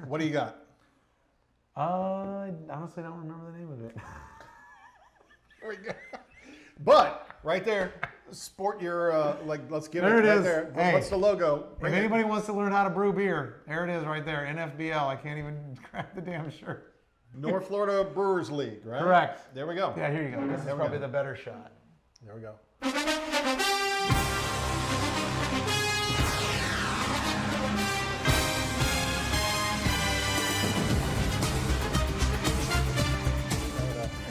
What do you got? I honestly don't remember the name of it. There we go. But right there, sport your let's give there it right is. there. Hey, what's the logo? If anybody wants to learn how to brew beer, there it is right there. NFBL. I can't even grab the damn shirt. North Florida Brewers League, right? Correct. There we go. Yeah, here you go. This is There we probably go. the better shot. There we go.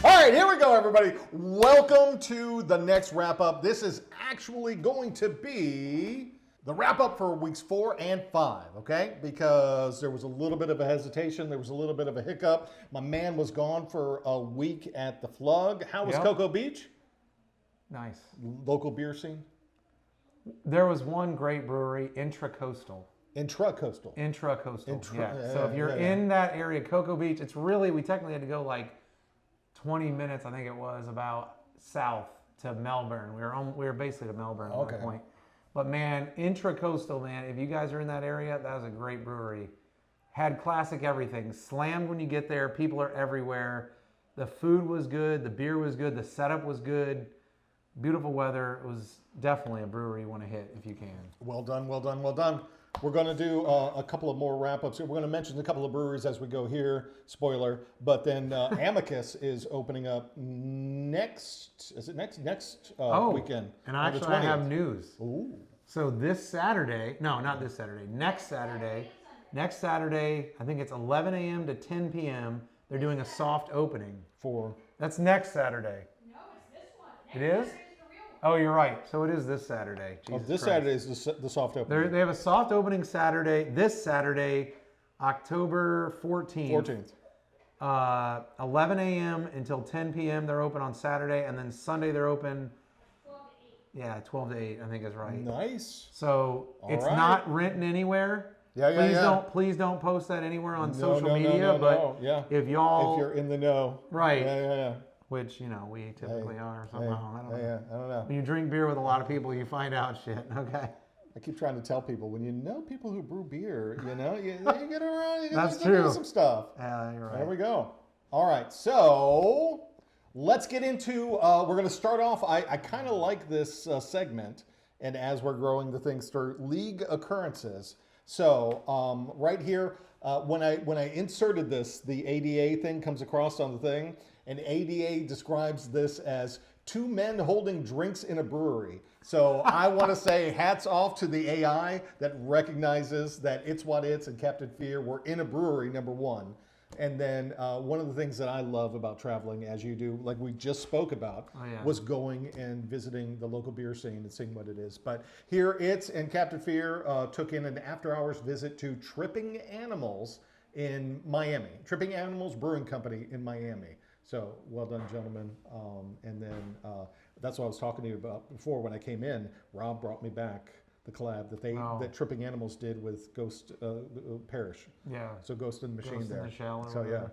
All right, here we go, everybody. Welcome to the next wrap-up. This is actually going to be the wrap-up for weeks 4 and 5, okay? Because there was a little bit of a hesitation. There was a little bit of a hiccup. My man was gone for a week at the Flug. How was Cocoa Beach? Nice. Local beer scene? There was one great brewery, Intracoastal. Intracoastal. Yeah. So if you're in that area, Cocoa Beach, it's really, we technically had to go like 20 minutes, I think it was, about south to Melbourne. We were basically to Melbourne at that point. But man, Intracoastal, man, if you guys are in that area, that was a great brewery. Had classic everything. Slammed when you get there. People are everywhere. The food was good. The beer was good. The setup was good. Beautiful weather. It was definitely a brewery you want to hit if you can. Well done, well done, well done. We're going to do a couple of more wrap-ups. We're going to mention a couple of breweries as we go here. Spoiler. But then Amicus is opening up next weekend. And actually I have news. Ooh. So this Saturday, no, not this Saturday, next Saturday, I think it's 11 a.m. to 10 p.m., they're doing a soft opening. That's next Saturday. No, it's this one. It is? Oh, you're right. So it is this Saturday. This Saturday is the soft opening. They have a soft opening Saturday, this Saturday, October 14th. 11 a.m. until 10 p.m. they're open on Saturday, and then Sunday they're open 12 to 8. Yeah, 12 to 8, I think is right. Nice. So it's not written anywhere. Please don't post that anywhere on social media. But if y'all, if you're in the know, right? Which we typically are somehow. I don't know. I don't know. When you drink beer with a lot of people, you find out shit. Okay. I keep trying to tell people, when you know people who brew beer, you get around. You That's true. Do some stuff. Yeah, you're right. There we go. All right, so let's get into. We're going to start off. I kind of like this segment, and as we're growing the things through league occurrences. So right here, when I inserted this, the ADA thing comes across on the thing, and ADA describes this as 2 men holding drinks in a brewery. So I want to say hats off to the AI that recognizes that It's What It's and Captain Fear were in a brewery, number one. And then one of the things that I love about traveling, as you do, like we just spoke about, was going and visiting the local beer scene and seeing what it is. But here It's and Captain Fear took in an after-hours visit to Tripping Animals in Miami. Tripping Animals Brewing Company in Miami. So well done, gentlemen. And then that's what I was talking to you about before when I came in. Rob brought me back the collab that Tripping Animals did with Ghost Parish. Yeah. So Ghost in the Machine Ghost there. In the Shell. So yeah.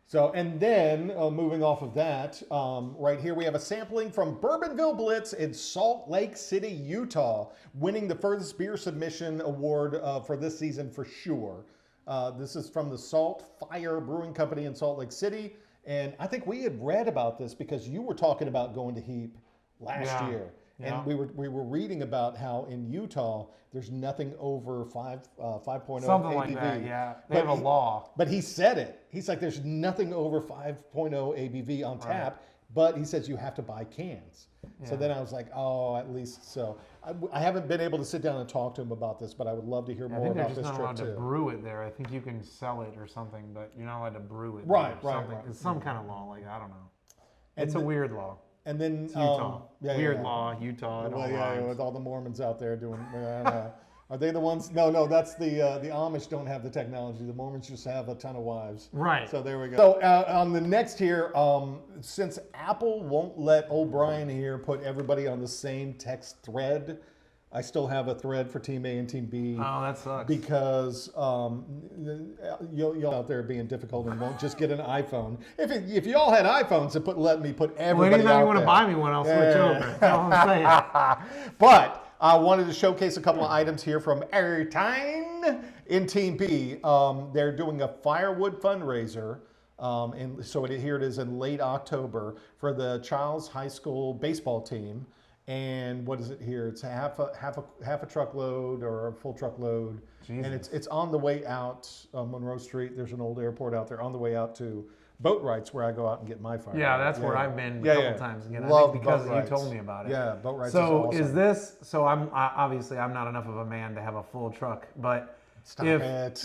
So and then moving off of that, right here we have a sampling from Bourbonville Blitz in Salt Lake City, Utah, winning the furthest beer submission award for this season for sure. This is from the Salt Fire Brewing Company in Salt Lake City. And I think we had read about this because you were talking about going to Heap last year. Yeah. And we were reading about how in Utah there's nothing over 5.0 Something ABV. like that, yeah. They have a law. But he said it. He's like, there's nothing over 5.0 ABV on tap. But he says you have to buy cans. Yeah. So then I was like, oh, at least so. I haven't been able to sit down and talk to him about this, but I would love to hear more about this trip too. I think they're just not allowed to brew it there. I think you can sell it or something, but you're not allowed to brew it. Right. It's some kind of law, like I don't know. It's a weird law. And then it's Utah. Weird law, Utah. With all the Mormons out there doing. Are they the ones? No, that's the Amish don't have the technology. The Mormons just have a ton of wives. Right. So there we go. So on the next here, since Apple won't let O'Brien here put everybody on the same text thread, I still have a thread for Team A and Team B. Oh, that sucks. Because you'll out there being difficult and won't just get an iPhone. If you all had iPhones, let me put everybody anytime out you want to buy me one, I'll switch over. That's all I'm saying. But I wanted to showcase a couple of items here from Airtime in Team B, they're doing a firewood fundraiser. And so here it is in late October for the Childs High School baseball team. And what is it here? It's half a truckload or a full truckload. Jesus. And it's on the way out Monroe Street. There's an old airport out there on the way out to Boat Rights, where I go out and get my firewood. Yeah, that's where I've been a couple times. Again, Love I think because Boat you Rights. told me about it. Yeah, Boat Rights So is awesome. is this? So I'm obviously I'm not enough of a man to have a full truck, but Stop if it.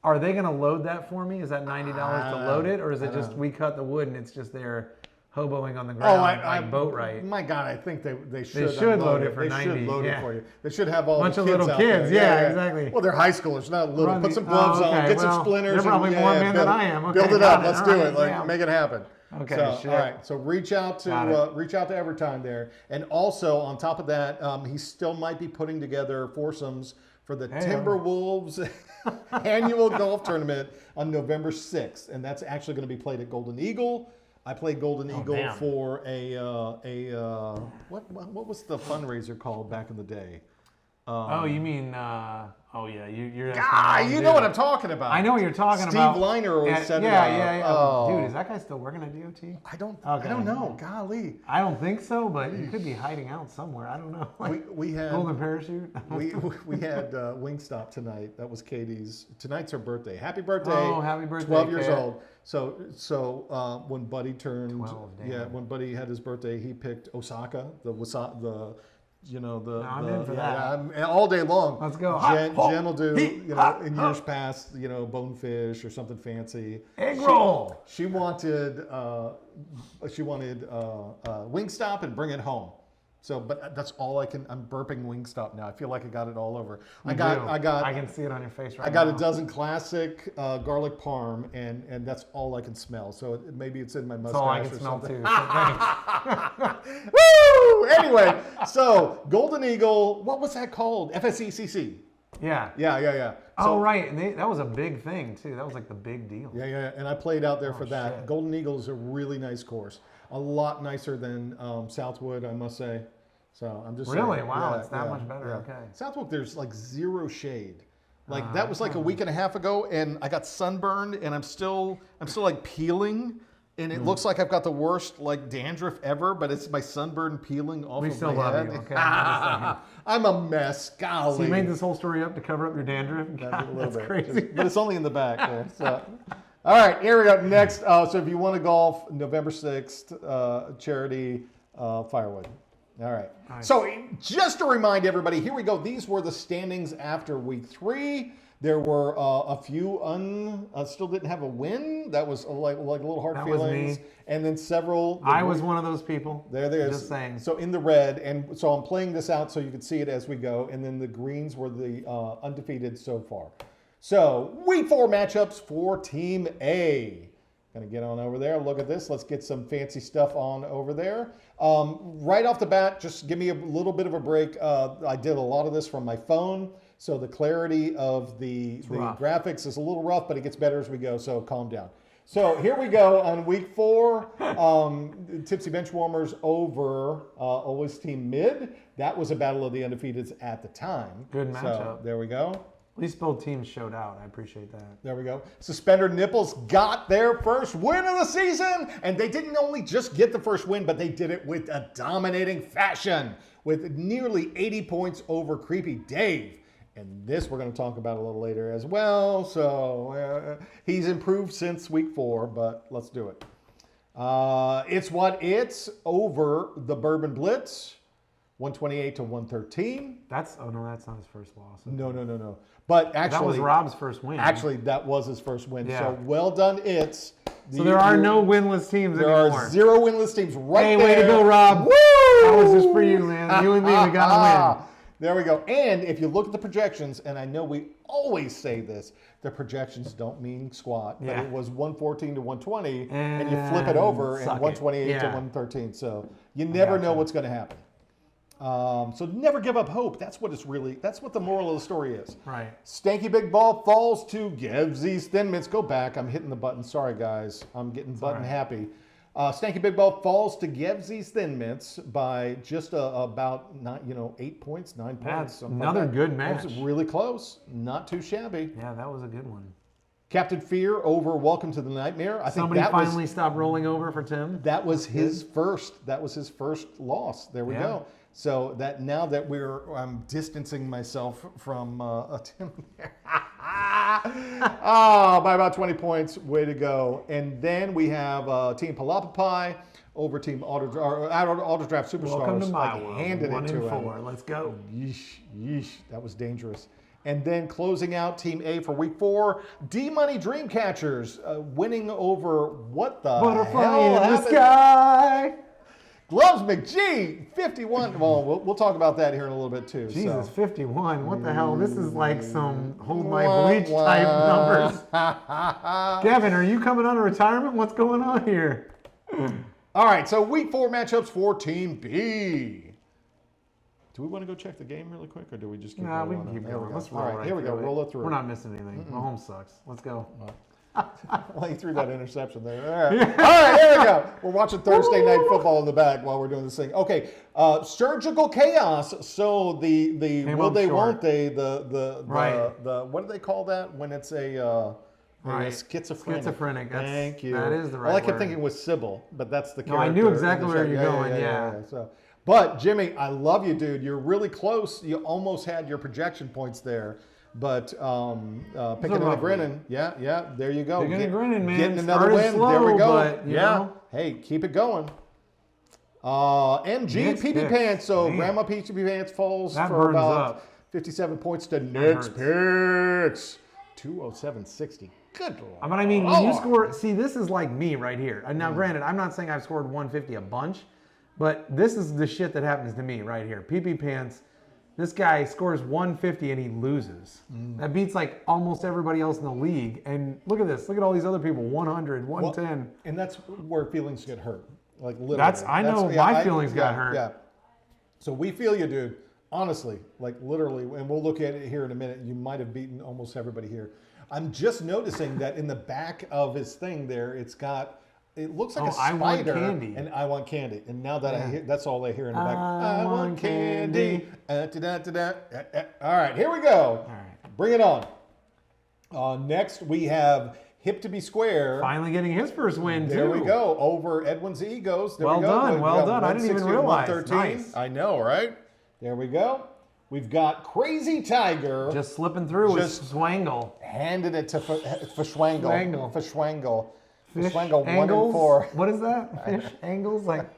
are they going to load that for me? Is that $90 to load it, or is it just know. we cut the wood and it's just there hoboing on the ground like Boat Right? My God, I think they should. should load it for They 90, should load yeah. it for you. They should have all Bunch the of kids little out kids, there. yeah, exactly. Well, they're high schoolers, not little. Run Put the- some gloves okay, on, get well, some splinters. they're probably more men than I am. Okay, build it got up. it. Let's All do right, it. Like, yeah. make it happen. Okay, so, shit. all right. So reach out to Evertime there, and also on top of that, he still might be putting together foursomes for the Timberwolves annual golf tournament on November 6th, and that's actually going to be played at Golden Eagle. I played Golden Eagle damn. for what was the fundraiser called back in the day? Oh, you mean? You're. You know what I'm talking about. I know what you're talking Steve about. Liner always set it Yeah. up. Dude, is that guy still working at DOT? I don't Okay. know. Golly. I don't think so, but he could be hiding out somewhere. I don't know. We had golden parachute. we had Wingstop tonight. That was Katie's. Tonight's her birthday. Happy birthday! Oh, happy birthday, 12 years Kate. old. So when Buddy turned 12, damn. when Buddy had his birthday, he picked Osaka, I'm in for that. I'm all day long. Let's go. Jen will do in years past bonefish or something fancy. Egg roll. She wanted Wingstop and bring it home. So, but that's all I can. I'm burping Wingstop now. I feel like I got it all over. I can see it on your face right now. I got a dozen classic garlic parm, and that's all I can smell. So maybe it's in my mustache. That's all I can or smell something. too. So thanks. Woo! Anyway, so Golden Eagle. What was that called? FSECC. Yeah. Yeah. Oh, right. And that was a big thing, too. That was like the big deal. Yeah. And I played out there for that. shit. Golden Eagle is a really nice course. A lot nicer than Southwood, I must say. So I'm just Really? saying. Wow, Yeah, it's that yeah, much better. yeah. Okay. Southwood, there's like zero shade. Like that was like a week and a half ago, and I got sunburned, and I'm still like peeling, and it looks like I've got the worst like dandruff ever, but it's my sunburn peeling off We of still my love head. you, okay? I'm just I'm a mess. Golly. So you made this whole story up to cover up your dandruff? A God, little that's bit. crazy. But it's only in the back there. So. All right, here we go. Next, so if you want to golf, November 6th, charity firewood. All right. Nice. So just to remind everybody, here we go. These were the standings after week 3. There were a few still didn't have a win. That was like a little hard That was feelings. me. And then several. I was one of those people. There is. Just saying. So in the red, and so I'm playing this out so you can see it as we go. And then the greens were the undefeated so far. So week 4 matchups for Team A. Gonna get on over there. Look at this. Let's get some fancy stuff on over there. Right off the bat, just give me a little bit of a break. I did a lot of this from my phone, so the clarity of the graphics is a little rough, but it gets better as we go. So calm down. So here we go on week 4. Tipsy Benchwarmers over always Team Mid. That was a battle of the undefeateds at the time. Good So matchup. there we go. At least both teams showed out. I appreciate that. There we go. Suspender Nipples got their first win of the season. And they didn't only just get the first win, but they did it with a dominating fashion with nearly 80 points over Creepy Dave. And this we're going to talk about a little later as well. So he's improved since week 4, but let's do it. It's over the Bourbon Blitz, 128 to 113. That's not his first loss. No. But actually, That was Rob's first win. Actually, that was his first win. Yeah. So well done, It's. So there are no winless teams There anymore. are 0 winless teams right Hey, there. way to go, Rob. Woo! That was just for you, man. You and me, we got to win. There we go. And if you look at the projections, and I know we always say this, the projections don't mean squat. Yeah. But it was 114 to 120, and you flip it over, and suck it. 128 to Yeah. 113. So you never know what's going to happen. So never give up hope. That's what the moral of the story is. Right. Stanky Big Ball falls to Gevsy's Thin Mints. Go back. I'm hitting the button. Sorry, guys. I'm getting button happy. Stanky Big Ball falls to Gevzy's Thin Mints by just about 8 points, 9 points. That's something another like that. good It match. was really close. Not too shabby. Yeah, that was a good one. Captain Fear over Welcome to the Nightmare. I think Somebody that finally stopped rolling over for Tim. that was his first. That was his first loss. There we Yeah. go. So that now that I'm distancing myself from Tim. By about 20 points. Way to go. And then we have Team Palapapai over Team Autodraft Superstars. Welcome to my like, world. handed 1 it to and him. 4. Let's go. Yeesh. That was dangerous. And then closing out Team A for Week 4, D-Money Dreamcatchers winning over what the Butterfly hell in the happened? sky. Gloves McGee, 51. Well, we'll talk about that here in a little bit too. Jesus, so. 51. What the hell? This is like some hold my bleach type numbers. Kevin, are you coming out of retirement? What's going on here? All right, so Week 4 matchups for Team B. Do we want to go check the game really quick, or do we just keep Nah, we rolling can on? keep There we going. go. Let's All roll right, right here we go. through it. Roll it through. We're not missing anything. Mahomes sucks. Let's go. Well, he threw that interception there. All right, here we go. We're watching Thursday Night Football in the back while we're doing this thing. Okay, surgical chaos. So the Came will up they, short. won't they? The Right. what do they call that when it's a Right. schizophrenic? Schizophrenic. That's, Thank you. That is the right All I kept word. thinking was Sybil, but that's the No, character. I knew in exactly the where show. you're going, yeah. So, but Jimmy, I love you, dude. You're really close. You almost had your projection points there. But picking and rough grinning, yeah, there you go. Picking and grinning, man. Getting another Started win. slow, there we go. but, you know. Hey, keep it going. MG Next PP picks. Pants. So Man. Grandma PP Pants falls That for burns about up. 57 points to next picks. 207.60. Good lord. But I mean, when you Lord. score, see, this is like me right here. And Mm. now, granted, I'm not saying I've scored 150 a bunch, but this is the shit that happens to me right here. PP Pants, this guy scores 150 and he loses. That beats like almost everybody else in the league. And look at this. Look at all these other people, 100, 110. And that's where feelings get hurt. Like literally. I know my feelings got hurt. Yeah. So we feel you, dude. Honestly, like literally, and we'll look at it here in a minute. You might have beaten almost everybody here. I'm just noticing that in the back of his thing there, it looks like a spider. I want candy. And I want candy. And now that I hear, that's all I hear in the back. I want candy. All right, here we go. All right. Bring it on. Next, we have Hip to be Square. Finally getting his first win, There too. we go. Over Edwin's Egos. There Well we go. done, We well got done. I didn't even 160 and realize. 113. Nice. I know, right? There we go. We've got Crazy Tiger. Just slipping through with Just- Swangle. Handed it to Fishwangle. Schwangle. Fishwangle. Fish Fishwangle 1 and angles? 4. What is that? Fish angles? Like,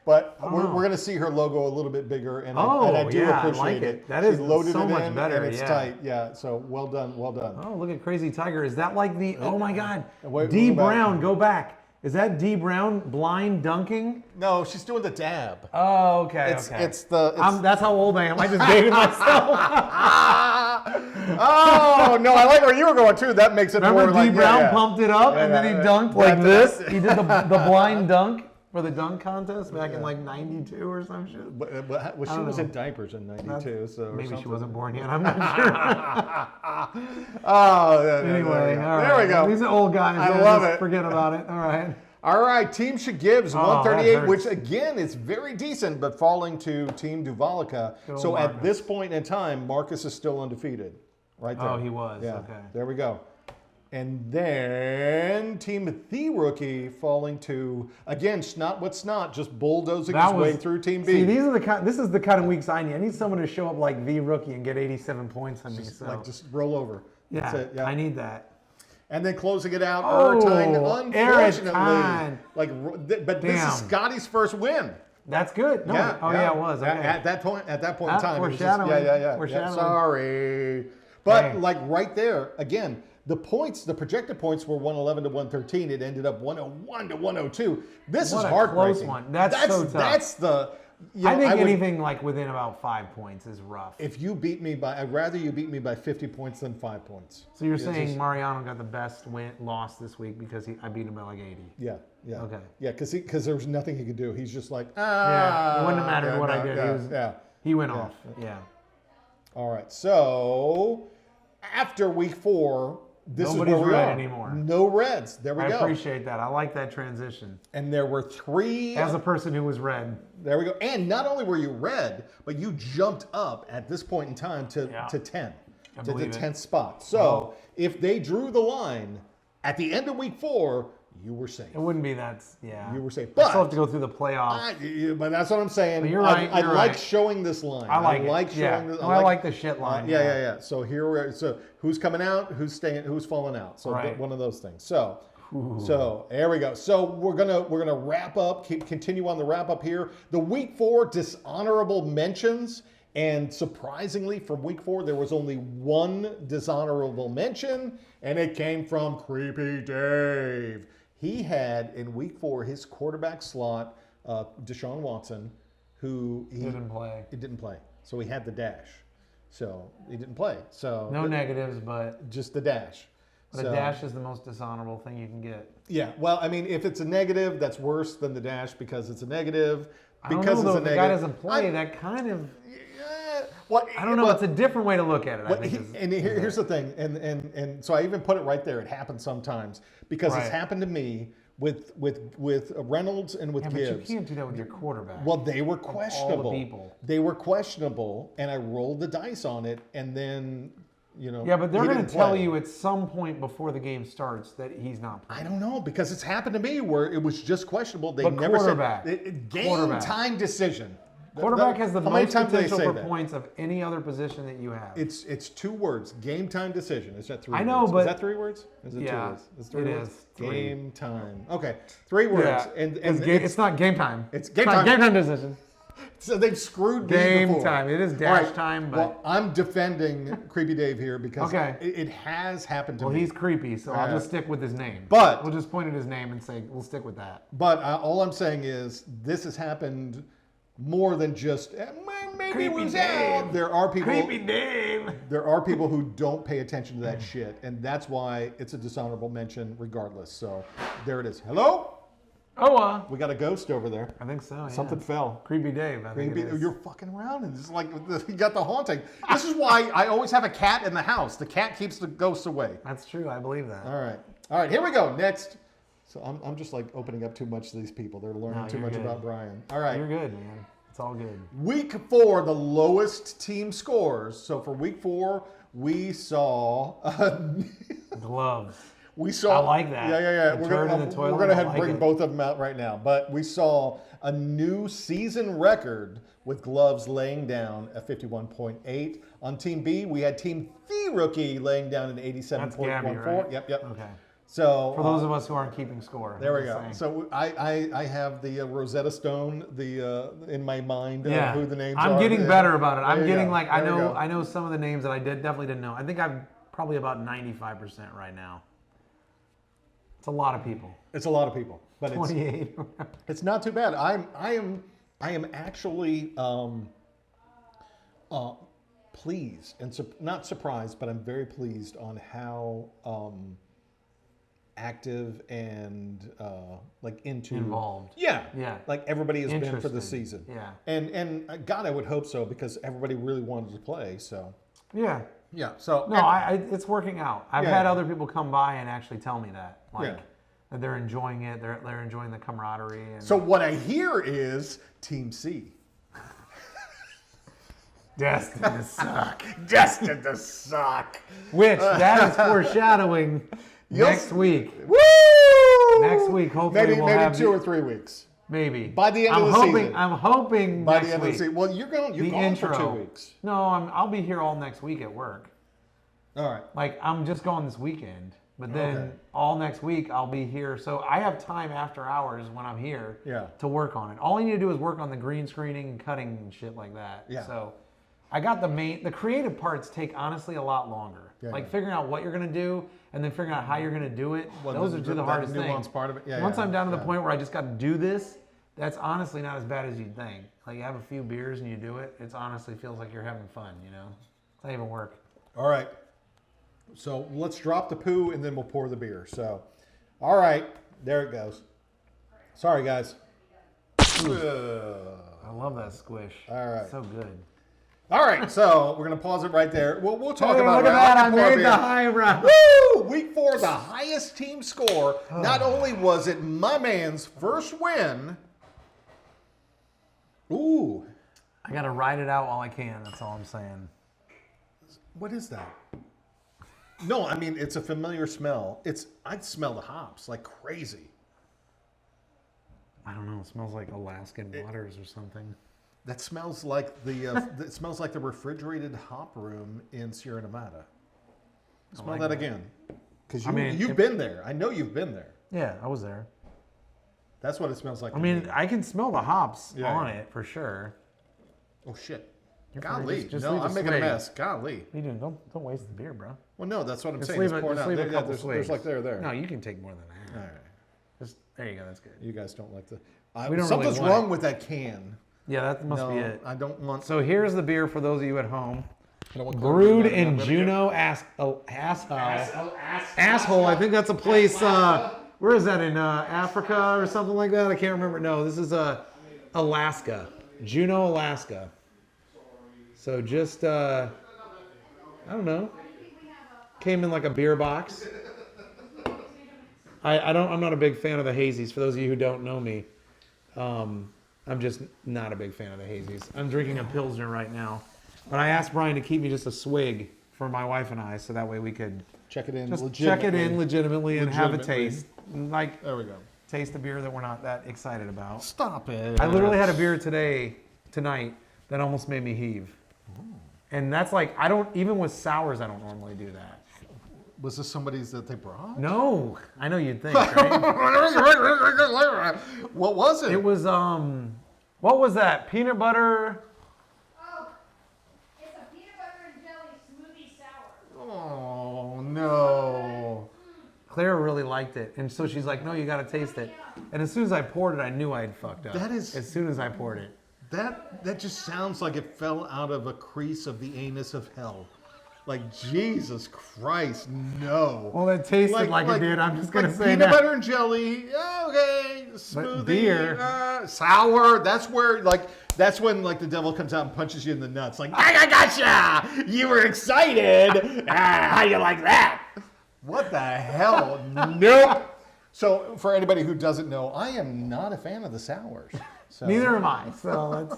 But don't we're know. going to see her logo a little bit bigger, and I Oh, do yeah, I appreciate like it. it. That She is loaded so it much in, better, and it's yeah. tight. Yeah, so well done, well done. oh, look at Crazy Tiger. Is that like the, oh my God. Wait, D go back. Brown, go back. Is that D Brown blind dunking? No, she's doing the dab. Oh, okay, okay. It's That's how old I am. I just dated myself. Oh no, I like where you were going too. That makes it Remember more D like Brown yeah, yeah. pumped it up and then he dunked like That's- this? He did the blind dunk for the dunk contest back in like 92 or some shit. But well, she don't was know. in diapers in '92, so or Maybe she something. wasn't born yet. I'm not sure. Oh, yeah, Anyway, all right. there we go. These are old guys. I yeah, love just it. Forget about it. All right. All right, Team Shagibs, Oh, 138, that which hurts. again is very decent, but falling to Team Duvalica. Go So at Marcus. this point in time, Marcus is still undefeated. Right there. Oh, he was. Yeah, Okay. there we go. And then Team The Rookie falling to, again, Snot What Snot, just bulldozing his way through Team B. See, this is the kind of weeks I need. I need someone to show up like the rookie and get 87 points on me. So Like, just roll over. yeah, That's it. Yeah. I need that. And then closing it out, Oh, Ertine, unfortunately. Ertine. But this Damn. is Scotty's first win. That's good. No, Yeah. it was. Okay. At that point in time, it was just, foreshadowing. yeah. Foreshadowing. Sorry. But Hey. like right there, again, the projected points were 111 to 113. It ended up 101 to 102. This What is a heartbreaking. close one. That's so tough. That's the. You I know, think would- anything like within about 5 points is rough. If you beat me by, I'd rather you beat me by 50 points than 5 points. So you're It's saying just- Mariano got the best loss this week because I beat him by like 80. Yeah. Okay. Yeah, because there was nothing he could do. He's just like, Yeah, it wouldn't have mattered what I did. Yeah. He went off. Yeah. All right. So after week 4, this Nobody's is where we red are. anymore. No reds. There we I go. appreciate that. I like that transition. And there were 3. As a person who was red. There we go. And not only were you red, but you jumped up at this point in time to 10. I To the believe it. 10th spot. So if they drew the line at the end of week 4, you were safe. It wouldn't be that. Yeah. You were safe. I But still have to go through the playoff. but that's what I'm saying. But you're right, I you're like right. showing this line. I like it. showing Yeah. this. No, I like the shit line. Yeah. So here we're. So who's coming out? Who's staying? Who's falling out? So Right. one of those things. So there we go. So we're gonna wrap up. Continue on the wrap up here. The week 4 dishonorable mentions. And surprisingly, from week 4, there was only one dishonorable mention, and it came from Creepy Dave. He had, in week 4, his quarterback slot, Deshaun Watson, who he Didn't play. It didn't play. So he had the dash. So he didn't play. So No negatives, but just the dash. the dash is the most dishonorable thing you can get. Yeah, well, I mean, if it's a negative, that's worse than the dash because it's a negative. I don't Because know, it's though, a if the negative. guy doesn't play, that kind of... Well, I don't know. well, It's a different way to look at it. I think. Here's the thing, and so I even put it right there. It happens sometimes because it's Right. happened to me with Reynolds and with Yeah, but Gibbs. you can't do that with your quarterback. Well, they were questionable. people. They were questionable, and I rolled the dice on it, and then Yeah, but they're he going to didn't tell play. you at some point before the game starts that he's not playing. I don't know because it's happened to me where it was just questionable. They But never quarterback. said game Quarterback. time decision. Quarterback has the How many most times do they potential say for that? points of any other position that you have. It's 2 words. Game time decision. Is that 3 words? I know, Is but- that 3 words? Is it 2 Yeah, words? It's 3 it words? is 3. Game time. Okay. 3 words. Yeah, And it's not game time. It's game not time. game time decision. So they've screwed me Game before. time. It is All dash right, time, but well, I'm defending Creepy Dave here because Okay. it has happened to well, me. he's creepy, so I'll just stick with his name. But- we'll just point at his name and say we'll stick with that. But all I'm saying is this has happened more than just maybe it Creepy was Dave. out. There are people. Creepy Dave. There are people who don't pay attention to that shit, and that's why it's a dishonorable mention regardless. So there it is. Hello? Oh, We got a ghost over there. I think so. Yeah. Something fell. Creepy Dave. I think Maybe it is. you're fucking around and it's like you got the haunting. This is why I always have a cat in the house. The cat keeps the ghosts away. That's true. I believe that. All right, here we go. Next. So I'm just like opening up too much to these people. They're learning No, too you're much good. about Brian. All right. You're good, man. It's all good. Week 4, the lowest team scores. So for week 4, we saw Gloves. I like that. Yeah. The We're turd gonna in the toilet, we're gonna I head and like bring it. both of them out right now. But we saw a new season record with Gloves laying down a 51.8. On Team B, we had Team The Rookie laying down an 87.14. Gabby, right? Yep. Okay. So For those of us who aren't keeping score. there we I'm just go. saying. So I have the Rosetta Stone in my mind Yeah. of who the names are. I'm getting better about it. There I'm you getting go. like There you go. I know some of the names that I definitely didn't know. I think I'm probably about 95% right now. It's a lot of people. It's a lot of people, but 28. it's not too bad. I am actually pleased and not surprised, but I'm very pleased on how active and like into Involved. Yeah, Yeah. Like everybody has been for the Interested. season. Yeah. and God, I would hope so because everybody really wanted to play. So Yeah. yeah, so No, it's working out. I've Yeah. had other people come by and actually tell me that. Like Yeah. that they're enjoying it. They're enjoying the camaraderie. And so what I hear is Team C. destined to suck. Destined to suck. Which that is foreshadowing You'll next s- week. Woo! Next week, hopefully maybe we'll maybe have 2 or 3 weeks. Maybe By the end I'm of the hoping, season. I'm hoping By next the end week. of the season. Well, you're gone The for intro. 2 weeks. No, I'll be here all next week at work. All right. Like I'm just going this weekend, but then Okay. all next week I'll be here. So I have time after hours when I'm here Yeah. to work on it. All you need to do is work on the green screening and cutting and shit like that. Yeah. So I got the creative parts take honestly a lot longer. Yeah, like yeah. figuring out what you're gonna do and then figuring out how you're gonna do it. Well, Those are two of the hardest nuanced things. part of it. Yeah, Once yeah, I'm down to the yeah. point where I just got to do this, that's honestly not as bad as you'd think. Like you have a few beers and you do it, it's honestly feels like you're having fun. You know, it's not even work. All right. So let's drop the poo and then we'll pour the beer. So, all right, there it goes. Sorry, guys. I love that squish. All right. So good. All right, so we're gonna pause it right there. We'll talk Hey, about look at that! I round four made beer. the high round. Woo! Week 4, the highest team score. Not only was it my man's first win. Ooh, I gotta ride it out while I can. That's all I'm saying. what is that? No, I mean it's a familiar smell. I smell the hops like crazy. I don't know. It smells like Alaskan waters or something. That smells like the it smells like the refrigerated hop room in Sierra Nevada. Smell like that that. again, because mean, you've been there. I know you've been there. Yeah, I was there. That's what it smells like. I mean, I can smell the hops Yeah. on it for sure. oh shit! You're fine. Golly, Just no, leave a I'm making a swig. mess. Golly. What are you doing? Don't waste the beer, bro. Well, no, that's what I'm Just saying. leave It's it. pouring Just out. leave a There- couple there's swigs. like there. No, you can take more than that. All right. Just there you go. That's good. You guys don't like the. We don't something's really want wrong it. with that can. Yeah, that must No, be it. I don't want. So here's the beer for those of you at home. I don't want Brewed chlorine. in I'm gonna Juneau, asshole. I think that's a place. Where is that in Africa or something like that? I can't remember. No, this is Alaska, Juneau, Alaska. So just I don't know. Came in like a beer box. I'm not a big fan of the hazies. For those of you who don't know me, I'm just not a big fan of the hazies. I'm drinking a Pilsner right now. But I asked Brian to keep me just a swig for my wife and I, so that way we could check it in. just check it in legitimately and have a Legitimately. taste. Like, There we go. taste a beer that we're not that excited about. Stop it. I literally had a beer tonight, that almost made me heave. And that's like, even with sours, I don't normally do that. Was this somebody's that they brought? No, I know you'd think, right? What was it? It was, what was that? Peanut butter? Oh, it's a peanut butter and jelly smoothie sour. Oh no. Clara really liked it. And so she's like, no, you got to taste it. And as soon as I poured it, I knew I had fucked up. That is- As soon as I poured it. That just sounds like it fell out of a crease of the anus of hell. Like Jesus Christ, no. Well, it tasted like it did. I'm just gonna say peanut that. butter and jelly. Okay, smoothie. beer. Sour. That's where that's when the devil comes out and punches you in the nuts. Like I gotcha. You were excited. How you like that? What the hell? Nope. So for anybody who doesn't know, I am not a fan of the sours. So. Neither am I. So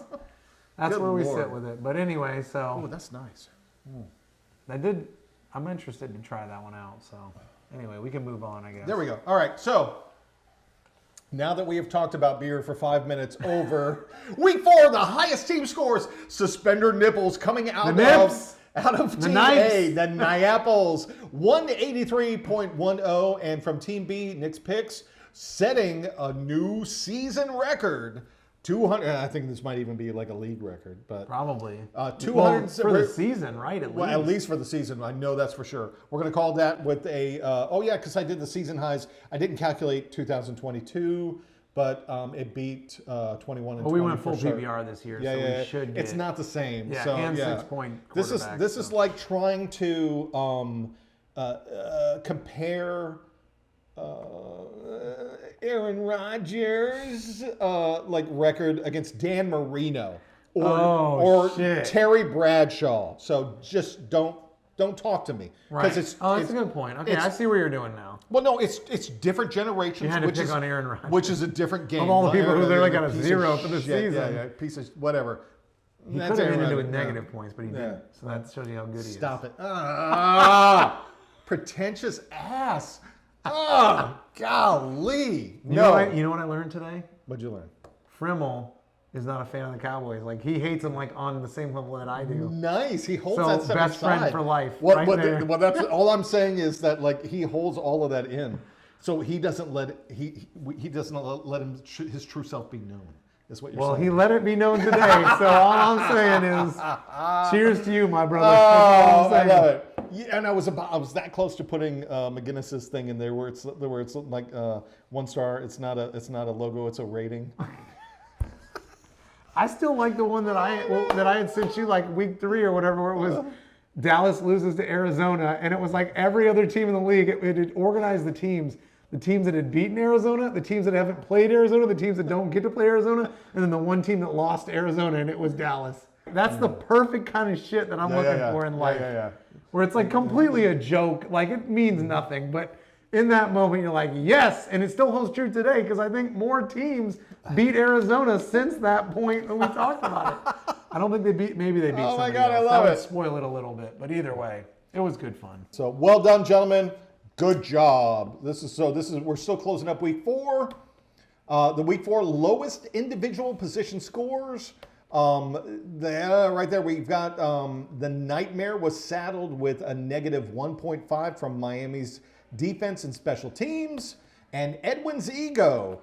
that's Good where we Lord. sit with it. But anyway, Oh, so that's nice. I'm interested to try that one out. So anyway, we can move on, I guess. There we go. All right, so now that we have talked about beer for 5 minutes over, week 4, the highest team scores, suspender nipples coming out of The Team Nipes. A, the Niapples, 183.10, and from Team B, Nick's Picks, setting a new season record. 200. I think this might even be like a league record, but Probably. 200 Well, for the season, right? well, at least for the season, I know that's for sure. We're going to call that with a, because I did the season highs. I didn't calculate 2022, but it beat 21 and 20. Well, we went full for sure. PPR this year, Yeah, so yeah, we should get. it's not the same. Yeah, so, and yeah. 6-point This quarterback, is so. like trying to compare Aaron Rodgers record against Dan Marino or shit. Terry Bradshaw. So just don't talk to me Right. it's That's a good point. Okay, I see where you're doing now. well, no, it's different generations. You had to which pick is, on Aaron Rodgers. which is a different game. Of all the people who literally got a Piece of 0 for the shit. season. Yeah, piece of whatever. He could have ended with negative points, but he didn't. So that shows you how good he is. Stop it. Pretentious ass. Golly. You know what I learned today? What'd you learn? Frimmel is not a fan of the Cowboys. Like, he hates them like on the same level that I do. Nice. He holds So, that stuff best friend inside. for life, Well, right there. well, that's all I'm saying is that he holds all of that in, so he doesn't let he doesn't let his true self be known. Is what you're Well, saying. he let it be known today. So all I'm saying is, cheers to you, my brother. That's all I'm I saying. love it. Yeah, and I was that close to putting McGinnis's thing in there where it's like 1 star. It's not a logo. It's a rating. I still like the one that I had sent you like week 3 or whatever, where it was Dallas loses to Arizona, and it was like every other team in the league. It had organized the teams that had beaten Arizona, the teams that haven't played Arizona, the teams that don't get to play Arizona, and then the one team that lost to Arizona, and it was Dallas. that's the perfect kind of shit that I'm looking for in life. Where it's like completely a joke, like it means nothing, but in that moment you're like, yes, and it still holds true today because I think more teams beat Arizona since that point when we talked about it. I don't think they beat, maybe they beat somebody else. I love that it. would spoil it a little bit, but either way, it was good fun. So well done, gentlemen. Good job. We're still closing up week 4. The week 4 lowest individual position scores. Right there, we've got the Nightmare was saddled with a negative 1.5 from Miami's defense and special teams, and Edwin's ego.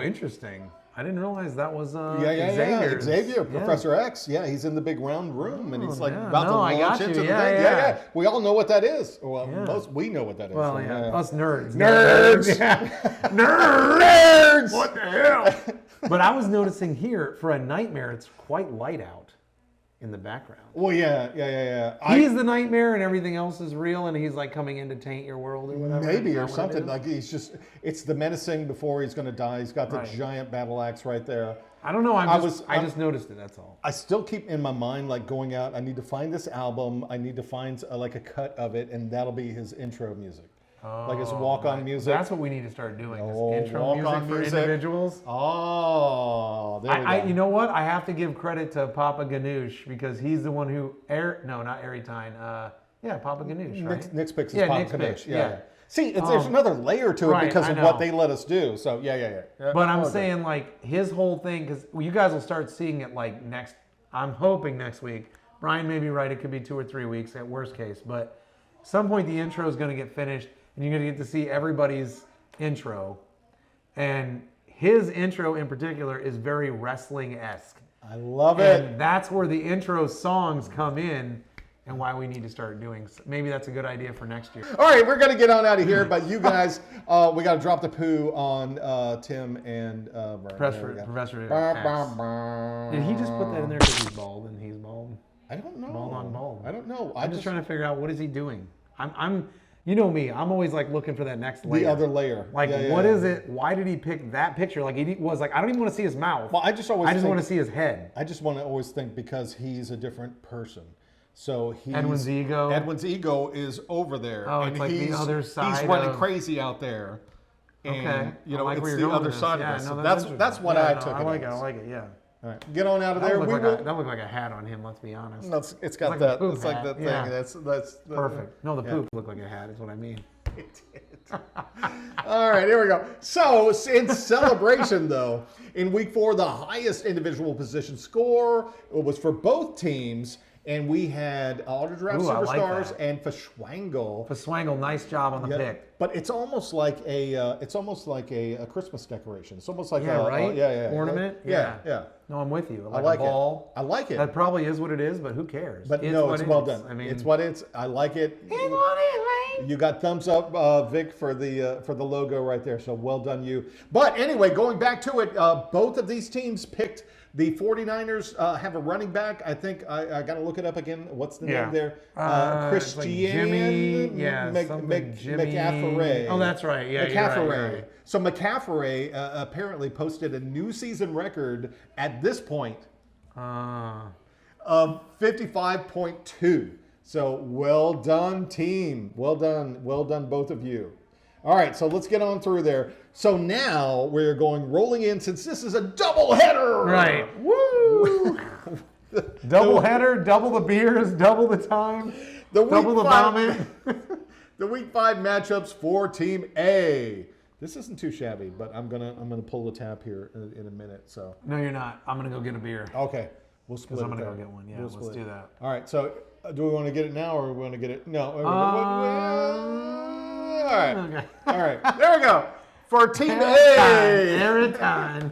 Interesting. I didn't realize that was Xavier, Professor X. Yeah, he's in the big round room, and he's like about to launch into the thing. Yeah. We all know what that is. Well, we know what that is. Well, us nerds. Nerds! Nerds! What the hell? But I was noticing here, for a Nightmare, it's quite light out in the background. Well, yeah. He's the Nightmare and everything else is real, and he's like coming in to taint your world or whatever. Maybe, or something. Like it's the menacing before he's going to die. He's got the giant battle axe right there. I don't know. I just noticed it, that's all. I still keep in my mind, like going out, I need to find this album. I need to find like a cut of it, and that'll be his intro music. Like his walk-on music. That's what we need to start doing. Intro music for individuals. Oh, there we go. You know what? I have to give credit to Papa Ganoush because he's the one who not Airtime. Papa Ganoush, right? Nick's picks is Papa Ganoush. Yeah. See, there's another layer to it right, because of what they let us do. So yeah. But I'm saying like his whole thing, because you guys will start seeing it like I'm hoping next week. Brian may be right. It could be 2 or 3 weeks at worst case, but at some point the intro is going to get finished. And you're going to get to see everybody's intro. And his intro in particular is very wrestling-esque. I love it. And that's where the intro songs come in and why we need to start doing. Maybe that's a good idea for next year. All right, we're going to get on out of here. But you guys, we got to drop the poo on Tim and Professor X. Did he just put that in there because he's bald and he's bald? I don't know. Bald on bald. I don't know. I'm just trying to figure out what is he doing. You know me, I'm always like looking for that next layer. The other layer. Like, what is it? Why did he pick that picture? Like, he was like, I don't even want to see his mouth. Well, I just want to see his head. I just want to always think because he's a different person. So Edwin's ego is over there. Oh, and it's like the other side. He's running crazy out there. And, I like it's the other side of this. So that's what I took it I like it, yeah. All right, get on out of there. That looked like a hat on him. Let's be honest. No, it's got that. It's like that thing. Yeah. That's perfect. No, the poop looked like a hat. Is what I mean. It did. All right, here we go. So in celebration, though, in week 4, the highest individual position score was for both teams. And we had Autodraft Superstars and Fashwangle. Fashwangle, nice job on the pick. But it's almost like a Christmas decoration. It's almost like ornament. Yeah. No, I'm with you. I like a ball. I like it. That probably is what it is, but who cares? But it's well done. I mean, it's what it's. I like it. It's what it is. You got thumbs up, Vic, for the logo right there. So well done, you. But anyway, going back to it, both of these teams picked. The 49ers have a running back. I think I got to look it up again. What's the name there? Christian Jimmy. McCaffrey. Oh, that's right. Yeah, McCaffrey. Right. So McCaffrey apparently posted a new season record at this point of 55.2. So well done, team. Well done, both of you. All right, so let's get on through there. So now we're rolling in since this is a double header. Right. Woo! Double header, double the beers, double the time, double the vomit. The week 5 matchups for Team A. This isn't too shabby, but I'm gonna pull the tab here in a minute. So no, you're not. I'm gonna go get a beer. Okay, we'll split. I'm gonna go get one. Yeah, let's do that. All right. So do we want to get it now, or we want to get it? No. All right. Okay. All right. There we go. For Team A. Airtime.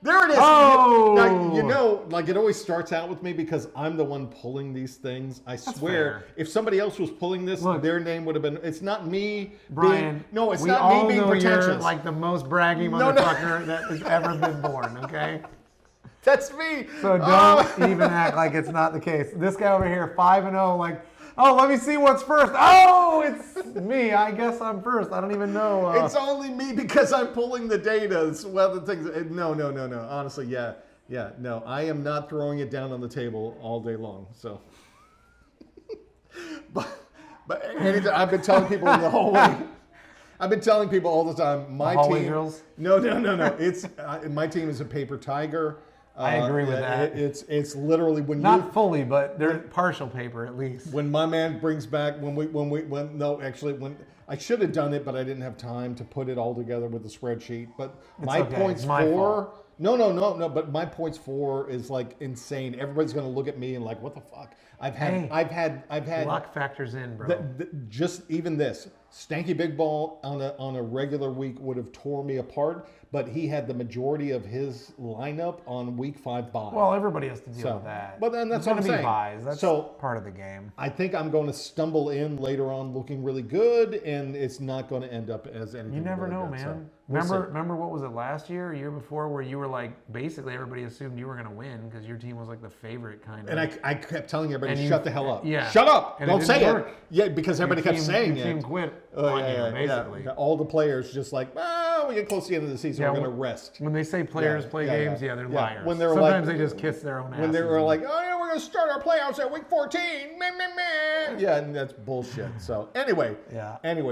There it is. Oh. Now, like it always starts out with me because I'm the one pulling these things. I swear, if somebody else was pulling this, their name would have been. It's not me, Brian. It's not me being pretentious. You're like the most braggy motherfucker that has ever been born. Okay. That's me. So don't even act like it's not the case. This guy over here, 5-0, like. Oh, let me see what's first. Oh, it's me. I guess I'm first. I don't even know. It's only me because I'm pulling the data. Well, the things. No. Honestly, yeah. Yeah, no, I am not throwing it down on the table all day long. So, but anytime, I've been telling people in the hallway. I've been telling people all the time. My hallway team. drills? No. It's my team is a paper tiger. I agree with that. It's literally when Not fully, but they're partial paper at least. when my man brings back when I should have done it, but I didn't have time to put it all together with the spreadsheet. But my okay. points It's my for fault. no. But my points for is like insane. Everybody's gonna look at me and like, what the fuck? I've had Luck factors in, bro. just even this Stanky Big Ball on a regular week would have tore me apart, but he had the majority of his lineup on week 5 bye. Well, everybody has to deal with that. But then that's There's what I'm gonna saying. be buys. That's So part of the game. I think I'm going to stumble in later on looking really good, and it's not going to end up as anything. You never really know, good. man. So, we'll see. Remember what was it last year, or year before, where you were like basically everybody assumed you were going to win because your team was like the favorite kind of. And I kept telling everybody, And shut the hell up. yeah. Shut up. And it Don't didn't say work. it. Yeah, because everybody kept saying your it. team quit Oh, on yeah, you, basically. yeah. All the players just like, oh, we get close to the end of the season, Yeah, we're going to rest. When they say players Yeah, play yeah, games, yeah. they're Yeah, liars. when they're Sometimes like- they just kiss their own asses. When they were like, oh yeah, we're going to start our playoffs at week 14. Meh, meh, meh. Yeah, and that's bullshit. So anyway,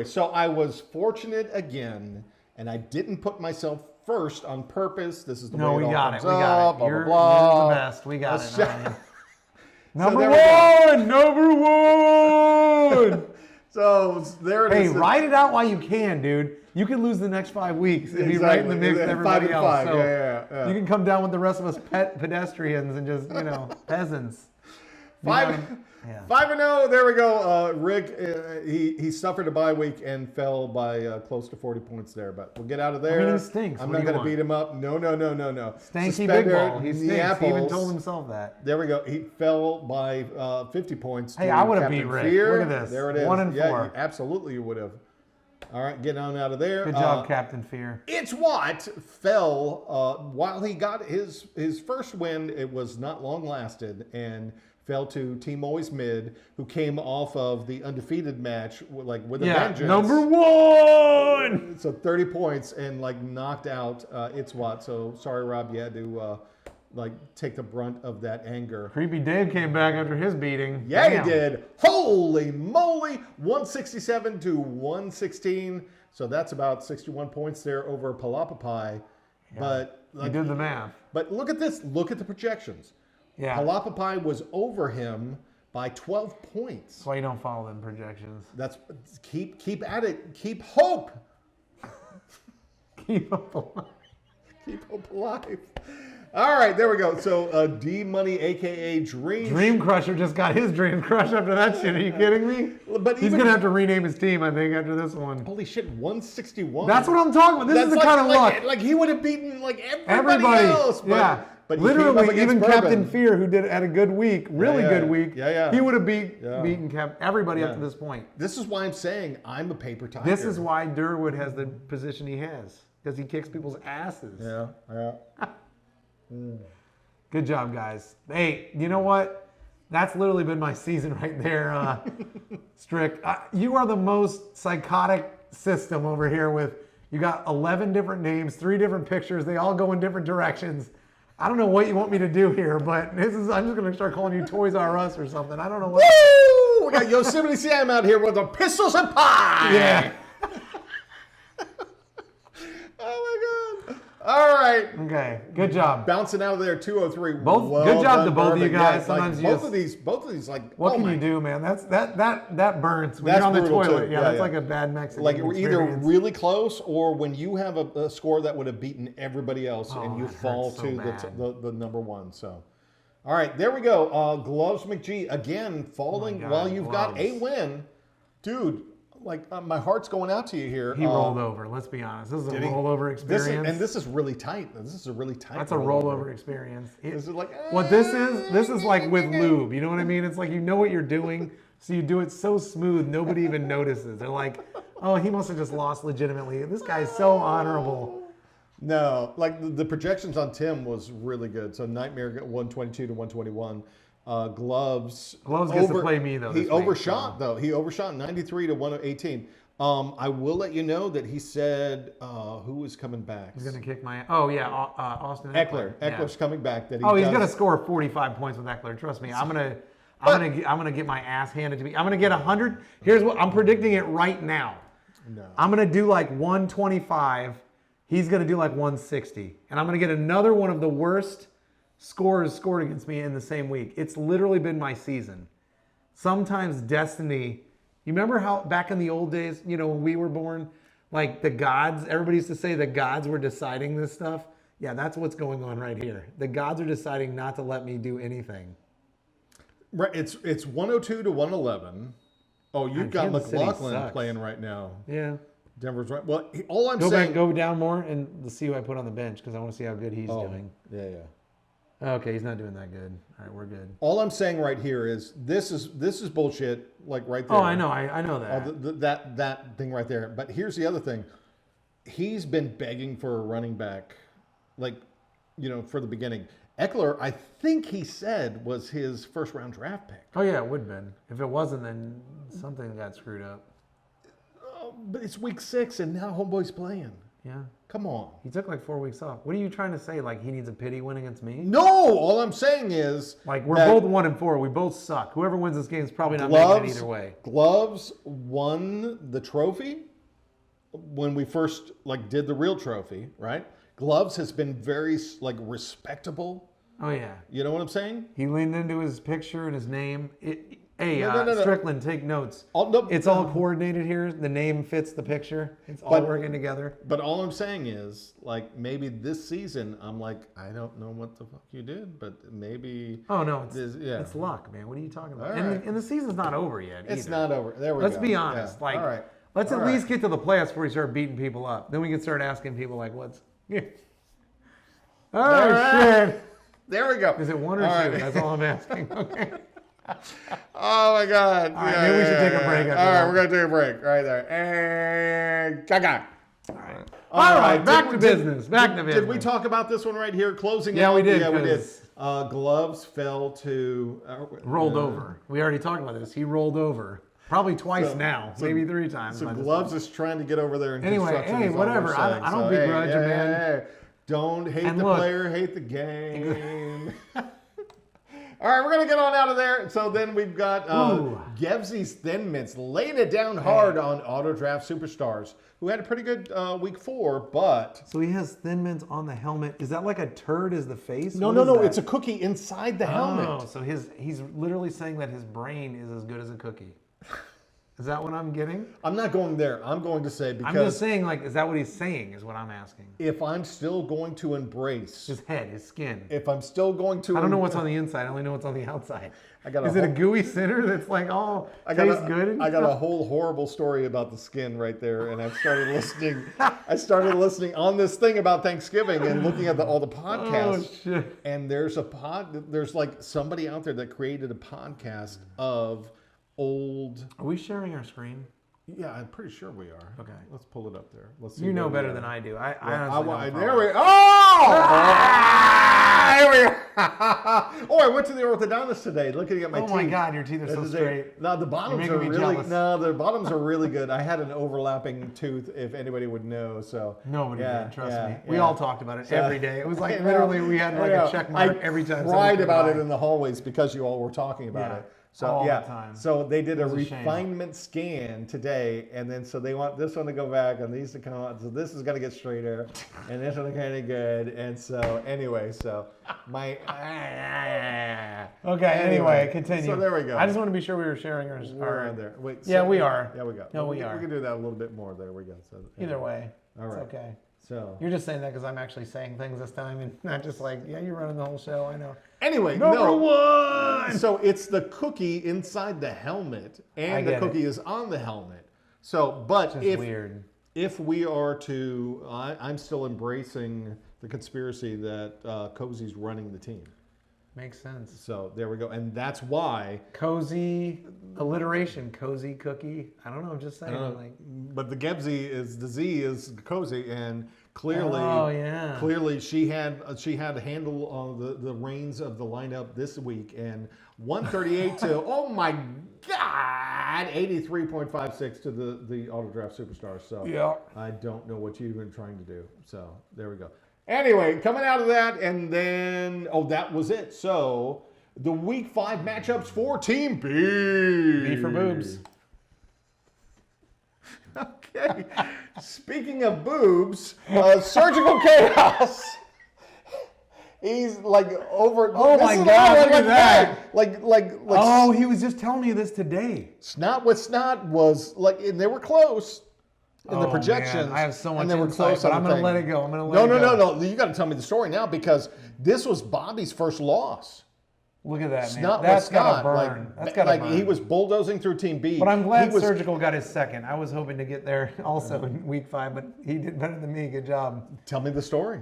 so I was fortunate again, and I didn't put myself first on purpose. This is the No, way we all got it. comes We got up, it. blah, You're blah, the blah. best. We got it. So- Number there we go. one. Number one. So there it Hey, is. write it out while you can, dude. You can lose the next 5 weeks and be right in the mix with everybody 5 and else. 5. So Yeah. you can come down with the rest of us pedestrians and just, peasants. Five, Yeah. 5-0. There we go. Rick, he suffered a bye week and fell by close to 40 points there. But we'll get out of there. I mean, he stinks. I'm What not do you going to beat him up. No. Stanky big ball. He stinks. He even Apples. told himself that. There we go. He fell by 50 points. Hey, to I would've Captain beat Rick. Fear. Look at this. There it is. 1 and 4. Absolutely you would have. All right, getting on out of there. Good job, Captain Fear. It's what fell while he got his first win. It was not long lasted and fell to Team Always Mid, who came off of the undefeated match with a vengeance. Number one. So 30 points and knocked out It's What. So sorry, Rob, you had to take the brunt of that anger. Creepy Dave came back after his beating. Yeah, Damn. he did. Holy moly! 167 to 116. So that's about 61 points there over Palapapai. Yeah. But You did the math. But look at this. Look at the projections. Yeah. Palapapai was over him by 12 points. That's why you don't follow them projections. That's keep at it. Keep hope. Keep up alive. Keep hope alive. All right, there we go. So D Money, aka Dream Crusher just got his dream crushed after that shit. Are you kidding me? But He's gonna have to rename his team, I think, after this one. Holy shit, 161. That's what I'm talking about. This is the kind of luck. Like he would have beaten everybody else. But, yeah. But he came up literally, against even Bourbon. Captain Fear, who had a good week, really good week. Yeah. He would have beaten everybody up to this point. This is why I'm saying I'm a paper tiger. This is why Durwood has the position he has, because he kicks people's asses. Yeah. Good job, guys. Hey, you know what? That's literally been my season right there, Strick. You are the most psychotic system over here with, you got 11 different names, 3 different pictures. They all go in different directions. I don't know what you want me to do here, but I'm just going to start calling you Toys R Us or something. I don't know what. Woo! We got Yosemite Sam out here with the pistols and pie. Yeah. Oh my God. All right. Okay. Good job. Bouncing out of there, 203. Both. Well Good job done, to both of you Bourbon. guys. Yeah, Sometimes you both just, of these, what oh can my you do, man? That burns when That's you're on the brutal, toilet. too. Yeah, Yeah, that's yeah. like a bad Mexican Like either experience. really close or when you have a score that would have beaten everybody else and you that fall hurts so to bad. the number one. So, all right, there we go. Gloves McGee again falling God, while you've got a Gloves. win, dude. My heart's going out to you here. He rolled over. Let's be honest. This is a rollover experience. This is really tight. This is a really tight. That's a rollover experience. This is like What this is like with lube. You know what I mean? It's like you know what you're doing, so you do it so smooth nobody even notices. They're like, oh, he must have just lost legitimately. This guy's so honorable. No, like the projections on Tim was really good. So Nightmare got 122 to 121. Gloves gets to play me, though, He this week, overshot though. He overshot 93 to 118. I will let you know that he said who was coming back. He's gonna kick my. Oh yeah, Austin Eckler. Yeah. Eckler's coming back. That he's gonna score 45 points with Eckler. Trust me. I'm gonna get my ass handed to me. I'm gonna get 100. Here's what I'm predicting it right now. No. I'm gonna do like 125. He's gonna do like 160, and I'm gonna get another one of the worst scores scored against me in the same week. It's literally been my season. Sometimes destiny. You remember how back in the old days, when we were born, like the gods, everybody used to say the gods were deciding this stuff. Yeah, that's what's going on right here. The gods are deciding not to let me do anything. Right, it's 102 to 111. Oh, you've got Kansas City McLaughlin sucks. playing right now. Yeah. Denver's right. Well, all I'm Go saying. back, go down more, and see who I put on the bench because I want to see how good he's doing. Yeah. Okay, he's not doing that good. All right, we're good. All I'm saying right here is this is bullshit. Like right there. Oh, I know. I know that. That thing right there. But here's the other thing. He's been begging for a running back, for the beginning. Eckler, I think he said, was his first round draft pick. Oh yeah, it would have been. If it wasn't, then something got screwed up. Oh, but it's week 6 and now homeboy's playing. Yeah. Come on. He took like 4 weeks off. What are you trying to say? Like he needs a pity win against me? No, all I'm saying is like we're both 1-4. We both suck. Whoever wins this game is probably not making it either way. Gloves won the trophy when we first did the real trophy, right? Gloves has been very respectable. Oh yeah. You know what I'm saying? He leaned into his picture and his name. No. Strickland, take notes. It's all coordinated here. The name fits the picture. It's all working together. But all I'm saying is, maybe this season, I'm like, I don't know what the fuck you did, but maybe. Oh no, it's luck, man. What are you talking about? Right. And the season's not over yet. It's either. not over. There we go. Let's be honest. Yeah. All right. Let's at least get to the playoffs before we start beating people up. Then we can start asking people what's. Shit. There we go. Is it 1 or 2? Right. That's all I'm asking. Okay. Oh my God. All right, maybe we should take a break. All right, we're gonna take a break right there. And gaga. All right. Back to business. Did we talk about this one right here? Closing out? Yeah, we did. Yeah, we did. Gloves fell to rolled over. We already talked about this. He rolled over. Probably twice now, maybe 3 times. So Gloves is trying to get over there in construction. Hey, whatever. I don't begrudge you, man. Hey. Don't hate the player, hate the game. All right, we're going to get on out of there. So then we've got Gevsey's Thin Mints laying it down hard on Auto Draft Superstars, who had a pretty good week 4, but... So he has Thin Mints on the helmet. Is that like a turd as the face? No. It's a cookie inside the helmet. Oh, so he's literally saying that his brain is as good as a cookie. Is that what I'm getting? I'm not going there. I'm going to say because... I'm just saying, is that what he's saying is what I'm asking. If I'm still going to embrace... His head, his skin. If I'm still going to... I don't know what's on the inside. I only know what's on the outside. Is it a gooey center that's tastes good? I got a whole horrible story about the skin right there, and I've started listening. I started listening on this thing about Thanksgiving and looking at all the podcasts. Oh, shit. And there's somebody out there that created a podcast of old... Are we sharing our screen? Yeah, I'm pretty sure we are. Okay. Let's pull it up there. Let's see. You know better than I do. I honestly there we go. Oh! Here we go. Oh, I went to the orthodontist today looking at my teeth. Oh my God, your teeth are so straight. No, the bottoms are really the bottoms are really good. I had an overlapping tooth, if anybody would know. So nobody did, trust me. We all talked about it every day. It was like literally we had a check mark every time. I cried about it in the hallways because you all were talking about it. So all the time. So they did a refinement scan today, and then so they want this one to go back and these to come out. So this is gonna get straighter, and this one kind of good. And so anyway, my okay. Anyway, continue. So there we go. I just want to be sure we were sharing our. We're on there. Wait. Yeah, we are. Yeah, we go. No, we are. We can do that a little bit more. There we go. So either way, all right. It's okay. So you're just saying that because I'm actually saying things this time and not just you're running the whole show. I know. Anyway, number one. So it's the cookie inside the helmet, and the cookie is on the helmet. So, but weird. If we are to, I'm still embracing the conspiracy that Cozy's running the team. Makes sense. So there we go, and that's why cozy alliteration, cozy cookie. I don't know. I'm just saying. But the Gebsy is the Z is cozy, and Clearly, she had to handle the reins of the lineup this week, and 138 to oh my God, 83.56 to the auto draft superstars. So Yeah. I don't know what you've been trying to do. So there we go. Anyway, coming out of that, and then that was it. So the week 5 matchups for Team B. B for boobs. Okay. Speaking of boobs, Surgical Chaos. He's like over. Oh my God! Look at that. Like. Oh, he was just telling me this today. Snot with Snot was like, and they were close in the projections. Man. I have so much and they were insight, close but on I'm the going to thing. let it go. I'm going to let it go. No. You got to tell me the story now because this was Bobby's first loss. Look at that, man. Snot That's with got to Snot. burn. That's got to burn. He was bulldozing through Team B. But I'm glad Surgical got his second. I was hoping to get there also in week 5, but he did better than me. Good job. Tell me the story.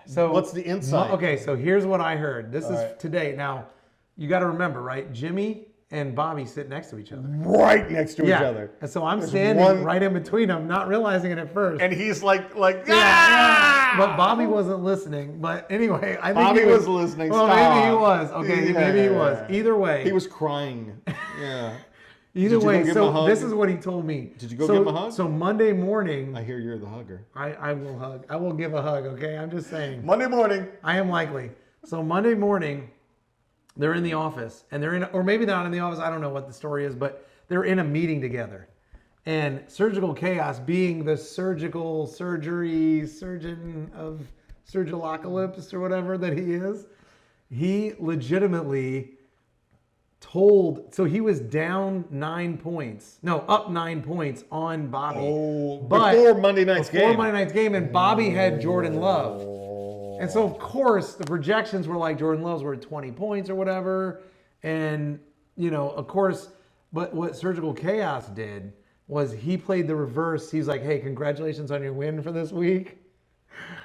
So what's the insight? Okay, so here's what I heard. This is today. Now, you got to remember, right? Jimmy and Bobby sit next to each other. Right next to each other. And so I'm standing right in between them, not realizing it at first. And he's like, yeah. But Bobby wasn't listening. But anyway, I think Bobby was listening. Well, Stop. maybe he was. Okay, maybe he was. Either way. He was crying. Yeah. Either way, so this is what he told me. Did you go give him a hug? So Monday morning. I hear you're the hugger. I will hug. I will give a hug, okay? I'm just saying. Monday morning. I am likely. So Monday morning, they're in the office. And they're in, or maybe they're not in the office. I don't know what the story is, but they're in a meeting together. And Surgical Chaos, being the surgeon of Surgilocalypse or whatever that he is, he legitimately so he was down 9 points. No, up 9 points on Bobby. Before Monday night's game. Before Monday night's game, and Bobby had Jordan Love. And so, of course, the projections were like Jordan Love's were at 20 points or whatever. And, of course, but what Surgical Chaos did was he played the reverse. He's like, hey, congratulations on your win for this week.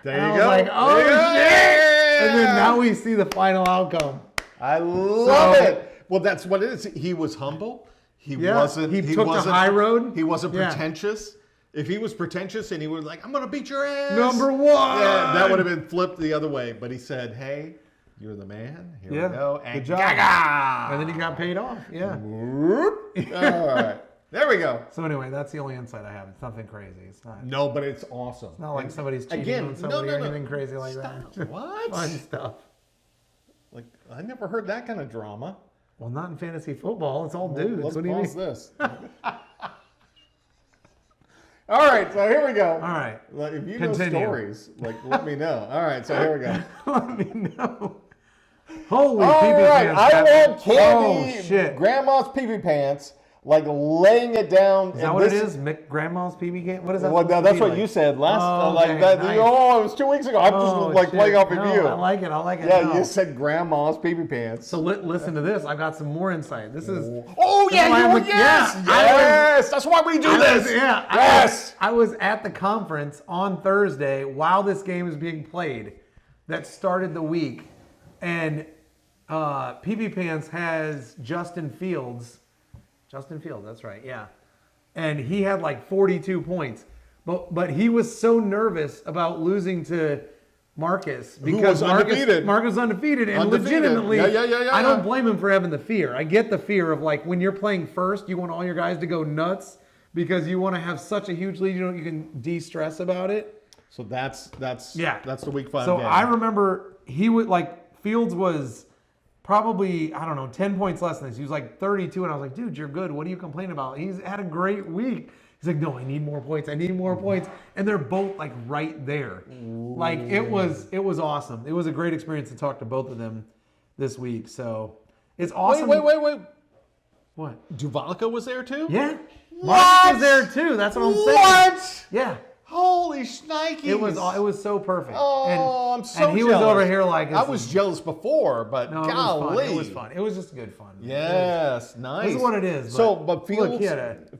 There and you go. I was like, oh, shit! And then now we see the final outcome. I love it. Well, that's what it is. He was humble. He wasn't. He took the high road. He wasn't pretentious. If he was pretentious and he was like, I'm going to beat your ass. Number 1. Yeah, that would have been flipped the other way. But he said, hey, you're the man. Here we go. And good job. Gaga! And then he got paid off. Yeah. All right. There we go. So anyway, that's the only insight I have. It's nothing crazy. It's not. No, but it's awesome. It's not like somebody's cheating on somebody or anything crazy like that. What? Fun stuff. Like, I never heard that kind of drama. Well, not in fantasy football. It's all dudes. Let's what do you pause mean? this. All right, so here we go. All right. If you Continue. know stories, let me know. All right, so here we go. Let me know. Holy All pee-pee right, pants. I want candy. Oh, shit. Grandma's pee-pee pants, like laying it down. Is that what it is? Grandma's PB game? What is that? Well, no, that's what like? you said last. Okay, nice. Oh, it was 2 weeks ago. I'm just playing off of you. I like it. Yeah, no. you said grandma's pee-pee pants. So listen to this. I've got some more insight. This is. Oh yeah, yes. That's why we do this. Yes. I was at the conference on Thursday while this game was being played. That started the week, and PB Pants has Justin Fields. Justin Fields, that's right, yeah. And he had like 42 points. But he was so nervous about losing to Marcus because Marcus was undefeated. And legitimately, I don't blame him for having the fear. I get the fear of like when you're playing first, you want all your guys to go nuts because you want to have such a huge lead, you can de-stress about it. So that's the week 5 So game. I remember Fields was probably, 10 points less than this. He was like 32, and I was like, dude, you're good. What are you complaining about? He's had a great week. He's like, no, I need more points. And they're both like right there. Ooh. Like it was awesome. It was a great experience to talk to both of them this week. So it's awesome. Wait. What? Duvalica was there too? Yeah. What? Mark was there too. That's what I'm saying. What? Yeah. Holy shnikes. It was so perfect. Oh, I'm so jealous. And he was over here like... I was jealous before, but no, golly. It was fun. It was just good fun. Yes, nice. This is what it is. But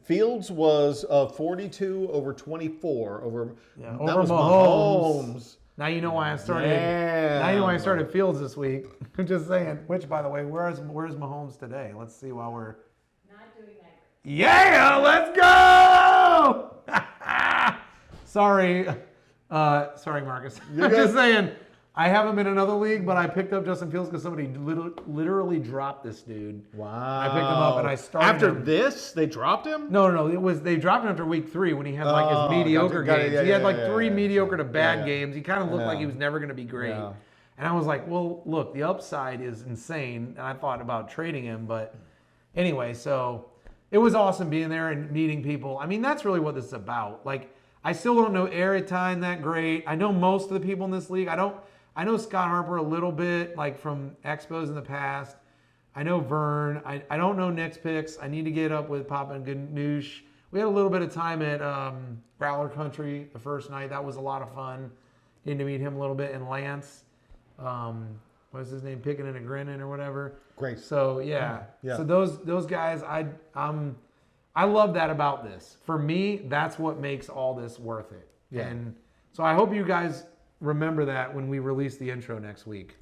Fields was 42 over 24 over Mahomes. Now you know why I started. Yeah. Now you know why I started Fields this week. I'm just saying. Which, by the way, where's Mahomes today? Let's see while we're Not doing that. Yeah, let's go! Sorry, Sorry, Marcus. I'm just saying, I have him in another league, but I picked up Justin Fields because somebody literally dropped this dude. Wow. I picked him up and I started After him. this, they dropped him? No. They dropped him after week 3 when he had like his mediocre games. He had like 3 mediocre to bad games. He kind of looked like he was never going to be great. Yeah. And I was like, well, look, the upside is insane. And I thought about trading him, but anyway, so it was awesome being there and meeting people. I mean, that's really what this is about. Like, I still don't know Aretine that great. I know most of the people in this league. I know Scott Harper a little bit, like from Expos in the past. I know Vern. I don't know Nick's picks. I need to get up with Papa and Ganoush. We had a little bit of time at Growler Country the first night. That was a lot of fun. Getting to meet him a little bit. And Lance, what's his name? Picking and a Grinning or whatever. Great. So, yeah. So those guys, I love that about this. For me, that's what makes all this worth it. Yeah. And so I hope you guys remember that when we release the intro next week.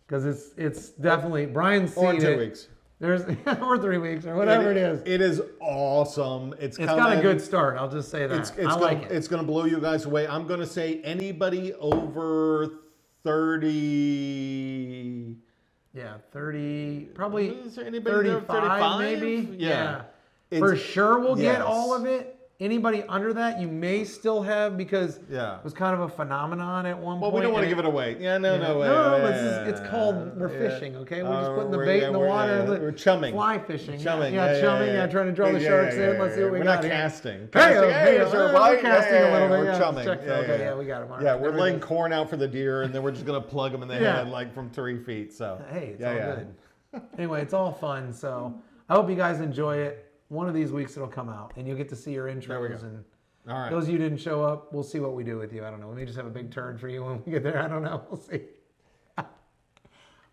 Because it's definitely, Brian's seen Or 2 it. weeks. There's or 3 weeks or whatever it is. It is awesome. It's got a good start. I'll just say that. I like it. It's going to blow you guys away. I'm going to say anybody over 30. Yeah, 30, probably Is there anybody 35 maybe. Yeah. For sure we'll get yes. all of it. Anybody under that you may still have because Yeah. it was kind of a phenomenon at one Well, point. we don't want to and give it away. Yeah, no, it's called we're fishing, okay? We're just putting the bait in the water. We're chumming. Fly fishing. Chumming. Chumming. Trying to draw the sharks in. Let's see what we we're got not here. casting. We're casting a little bit. We're Yeah, chumming. Okay, we got him. All Yeah, right. we're laying corn out for the deer, and then we're just going to plug them in the head like from 3 feet. So hey, it's all good. Anyway, it's all fun. So I hope you guys enjoy it. One of these weeks it'll come out, and you'll get to see your intros. And all right. those of you who didn't show up, we'll see what we do with you. I don't know. We may just have a big turn for you when we get there. I don't know. We'll see.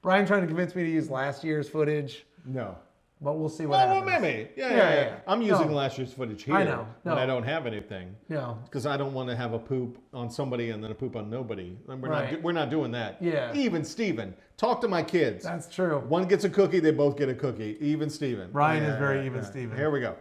Brian trying to convince me to use last year's footage. No. But we'll see what happens. Well, maybe. Yeah. I'm using last year's footage here. I know. When I don't have anything. No. Because I don't want to have a poop on somebody and then a poop on nobody. Right. We're not doing that. Yeah. Even Steven. Talk to my kids. That's true. One gets a cookie, they both get a cookie. Even Steven. Brian is very even Steven. Here we go.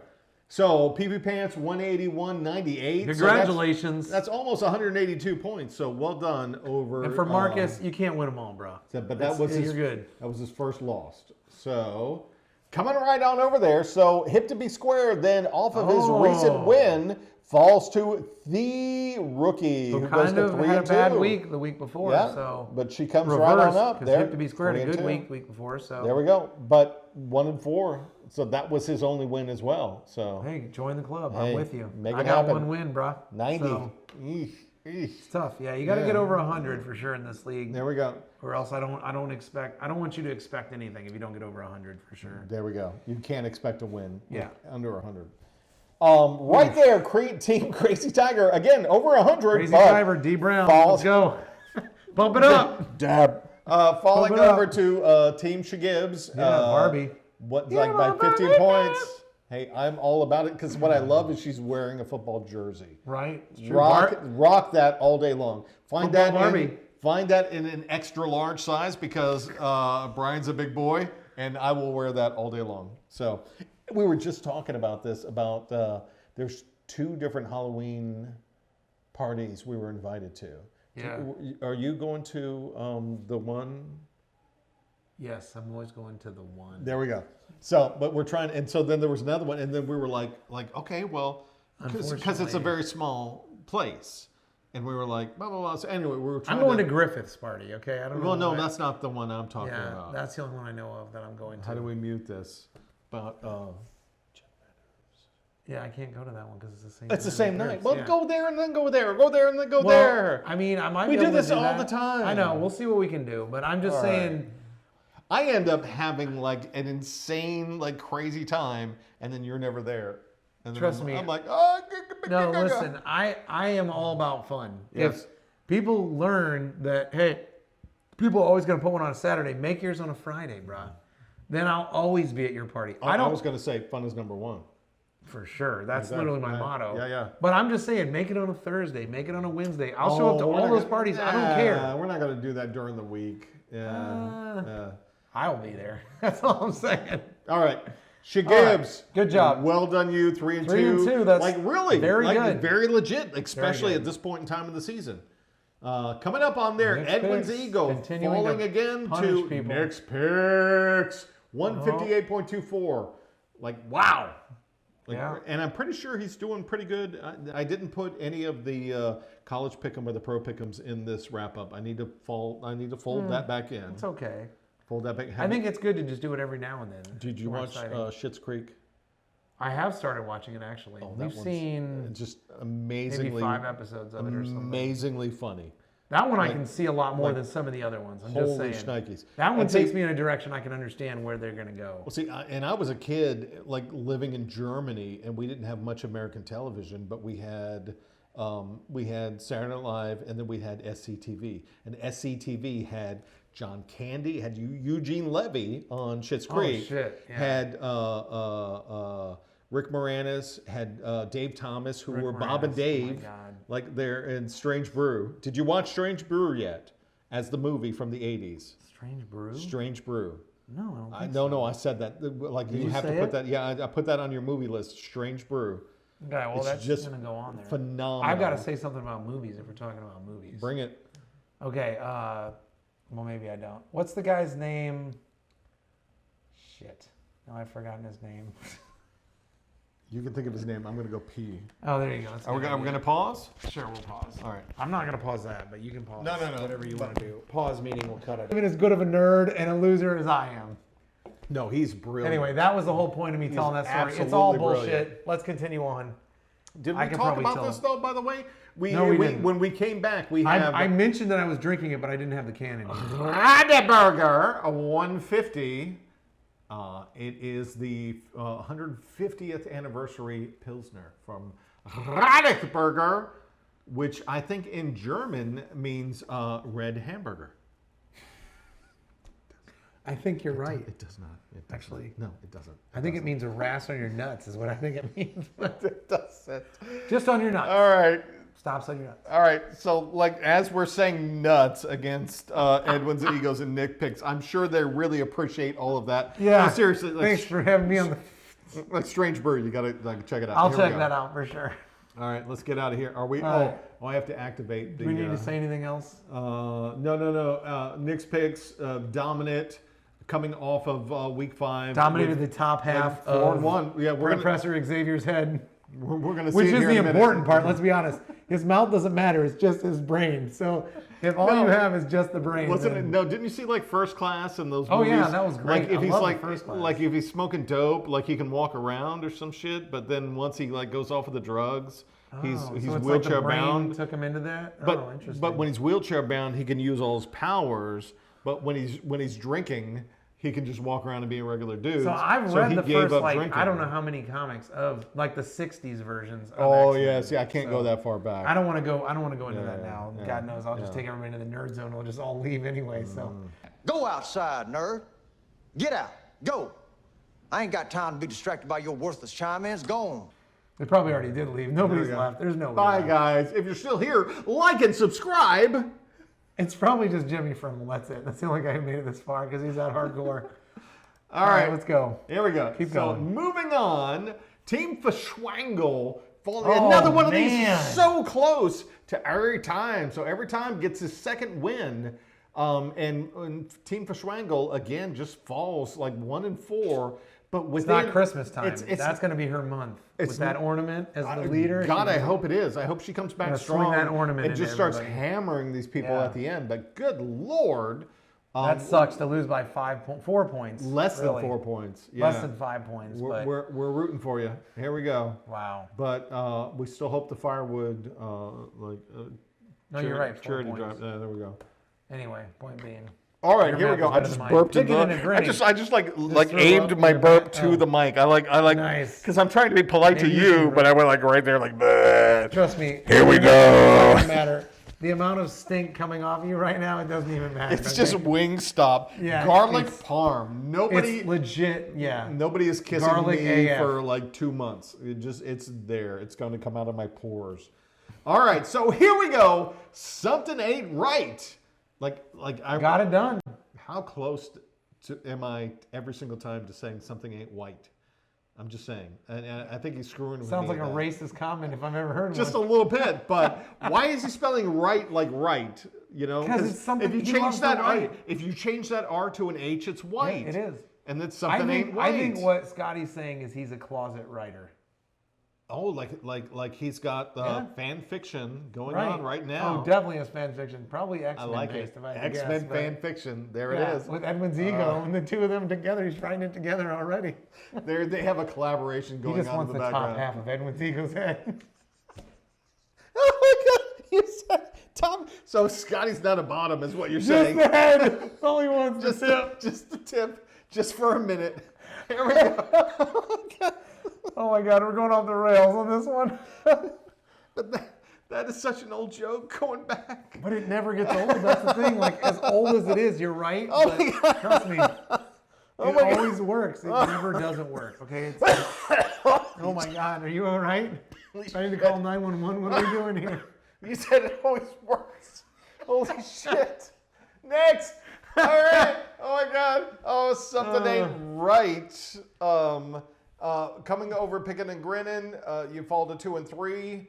So, PP Pants 181.98. Congratulations. So that's almost 182 points. So, well done over. And for Marcus, you can't win them all, bro. But that was his, you're good. That was his first loss. So, coming right on over there. So, hip to be square, then off of his recent win, falls to the rookie who goes to 3 had and a bad 2. week the week before. Yeah, so but she comes reverse, right on up. There, hip to be square, a good 3 and 2. week before. So there we go. But 1 and 4. So that was his only win as well. So hey, join the club. Hey, I'm with you. make I it got happen. 1 win, bro. 90. So, Eesh. it's tough. Yeah, you got to get over 100 for sure in this league. There we go. Or else I don't want you to expect anything if you don't get over 100 for sure. There we go. You can't expect a win. Yeah. Under 100. Right there, Team Crazy Tiger again over 100. Crazy Tiger, D Brown. Let's go. Bump it up. Dab. Falling Bump it over up. to Team Shagibbs. Yeah, Barbie. By 15 points. Hey, I'm all about it because what I love is she's wearing a football jersey. Right. It's true. Rock that all day long. Find Barbie. that in an extra large size because Brian's a big boy and I will wear that all day long. So we were just talking about this there's 2 different Halloween parties we were invited to. Yeah. Are you going to the one? Yes, I'm always going to the one. There we go. So, but we're trying, and so then there was another one, and then we were like, okay, well, because it's a very small place, and we were like, blah blah blah. So anyway, we were trying. I'm going to Griffith's party. Okay, I don't know. Well, no, that's not the one I'm talking Yeah, about. that's the only one I know of that I'm going to. How do we mute this? About Yeah, I can't go to that one because it's the same. it's the same as night. Griff's, Well, yeah. go there and then go there. Go there and then go there. I mean, I might. We be do able to this all that. the time. I know. We'll see what we can do, but I'm just saying. I end up having like an insane, like crazy time, and then you're never there. And then Trust me. I'm like, No, listen. I am all about fun. Yes. If people learn that, hey, people are always going to put one on a Saturday. Make yours on a Friday, bro. Then I'll always be at your party. I was going to say fun is number 1. For sure. That's literally my motto. Yeah. But I'm just saying, make it on a Thursday. Make it on a Wednesday. I'll show up to all those parties. I don't care. We're not going to do that during the week. Yeah. I'll be there. That's all I'm saying. All right. Gibbs. Right. Good job. Well done, you. 3-2. 3-2. That's like really very good. Very legit, especially Very at this point in time of the season. Coming up on there, Nick's Edwin's picks, ego continuing falling to again punish to people. Nick's picks. 158.24. Like, wow. Like, Yeah. And I'm pretty sure he's doing pretty good. I didn't put any of the college pick'em or the pro pick'ems in this wrap up. I need to fold that back in. It's okay. Fold that back. I think it's good to just do it every now and then. Did you watch Schitt's Creek? I have started watching it actually. Oh, We've seen just amazingly maybe 5 episodes of it or something. Amazingly funny. That one I can see a lot more than some of the other ones. I'm just saying. Shnikes. That one takes me in a direction I can understand where they're going to go. Well, see, and I was a kid, like living in Germany, and we didn't have much American television, but we had Saturday Night Live, and then we had SCTV, and SCTV had John Candy, had Eugene Levy on Schitt's Creek, had Rick Moranis, had Dave Thomas, who were Bob and Dave, like they're in Strange Brew. Did you watch Strange Brew yet? As the movie from the 80s. Strange Brew? Strange Brew. No, I don't think so. No, I said that. Like Did you have say to put it? that. Yeah, I put that on your movie list. Strange Brew. Okay, well It's that's just going to go on there. phenomenal. I've got to say something about movies if we're talking about movies. Bring it. Okay, well maybe I don't. What's the guy's name? Shit. Now I've forgotten his name. You can think of his name. I'm going to go pee. Oh, there you go. Are we going to pause? Sure, we'll pause. All right. I'm not going to pause that, but you can pause. No. Whatever you want to do. Pause meaning we'll cut it. Even as good of a nerd and a loser as I am. No, he's brilliant. Anyway, that was the whole point of me telling that story. It's all absolutely bullshit. brilliant. Let's continue on. Did I we could talk probably about tell this him. though? By the way, No, we didn't. When we came back, we have I mentioned that I was drinking it, but I didn't have the can anymore. Radeburger, a 150. It is the 150th anniversary Pilsner from Radeburger, which I think in German means red hamburger. I think you're right. It does not. Actually. No, it doesn't. I think it means a ras on your nuts is what I think it means. It doesn't. Just on your nuts. All right. Stops on your nuts. All right. So, like, as we're saying nuts against Edwin's Egos and Nick Picks, I'm sure they really appreciate all of that. Yeah. No, seriously. Like, Thanks for having me on the... like Strange Brew. You got to check it out. I'll Here we check go. that out for sure. All right. Let's get out of here. Are we? All right. I have to activate the. Do we need to say anything else? No. Nick's Picks, dominant, coming off of week 5. Dominated the top half of 4-1. Yeah, Professor Xavier's head. We're going to see Which it is here the in a minute. important part, let's be honest. His mouth doesn't matter, it's just his brain. So if all you have is just the brain. Wasn't then... it? No, didn't you see like First Class and those Oh movies? yeah, that was great. Like if I he's love like First Class. like if he's smoking dope, like he can walk around or some shit, but then once he like goes off of the drugs, he's so it's like wheelchair the brain bound. Took him into that? But oh, interesting. but when he's wheelchair bound, he can use all his powers, but when he's drinking, he can just walk around and be a regular dude. So I've read the first, like, drinking. I don't know how many comics of, like, the 60s versions of Oh, X-Men. yeah. See, I can't go that far back. I don't want to go into that now. yeah, God knows, I'll just take everybody into the nerd zone. We'll just all leave anyway, so. Go outside, nerd. Get out. Go. I ain't got time to be distracted by your worthless chime-ins. Go on. They probably already did leave. Nobody's left. There's nobody Bye, left. guys. If you're still here, like and subscribe. It's probably just Jimmy Frimmel. That's it. That's the only guy who made it this far because he's that hardcore. All right, let's go. Here we go. Keep so going. moving on, Team Verschwangel. Another one of these so close to every time. So every time gets his second win. And Team Verschwangel, again, just falls like 1-4. But It's not Christmas time. That's going to be her month. With that ornament as the leader. God, I hope it is. I hope she comes back strong. Swing that ornament and just starts everybody. hammering these people at the end. But good Lord. That sucks to lose by 4 points. Less than really. 4 points. Yeah. Less than 5 points. But We're rooting for you. Here we go. wow. But we still hope the firewood, No, you're right. 4 charity points. drive. There we go. Anyway, point being. All right, Your here we math go. is I better just than mine. burped Take it in and I drink. just like throw aimed up my your burp back. to the mic. I like Nice. because I'm trying to be polite to Maybe you you, should but I went like right there like. Bleh. Trust me. Here we It go. doesn't matter. The amount of stink coming off you right now, it doesn't even matter. It's just Wingstop. Yeah, Garlic it's- parm. Nobody. It's legit, yeah. Nobody is kissing Garlic me AF. for like 2 months. It's there. It's going to come out of my pores. All right, so here we go. Something ain't right. Like I Got it done. How close am I every single time to saying something ain't white? I'm just saying. And I think he's screwing with Sounds me. like a racist comment if I've ever heard Just one. a little bit, but why is he spelling right like right? You know, Because it's something if you he change loves that to R, write. if you change that R to an H, it's white. Yeah, it is. And that's something ain't white. I think what Scotty's saying is he's a closet writer. Oh, like he's got fan fiction going Right. on right now. Oh, definitely is fan fiction. Probably X-Men I like based, it. if I had to X-Men guess, fan fiction. There yeah, it is. with Edwin's ego and the two of them together. He's writing it together already. They have a collaboration He going just on wants in the the top background. half of Edwin's ego's head. Oh my God! You said Tom. So Scotty's not a bottom, is what you're Just saying. the head. That's all he wants. Just the tip. just the tip, just for a minute. Here we go. Oh my God, we're going off the rails on this one. But that is such an old joke going back. But it never gets old. That's the thing. Like, as old as it is, you're right. Oh but my God. trust me, it my God. always works. It never doesn't work. Okay. It's, oh my God, are you all right? I need to call 911. What are we doing here? You said it always works. Holy shit. Next. All right. Oh my God. Oh, something ain't right. Coming over, picking and grinning. You fall to 2 and 3.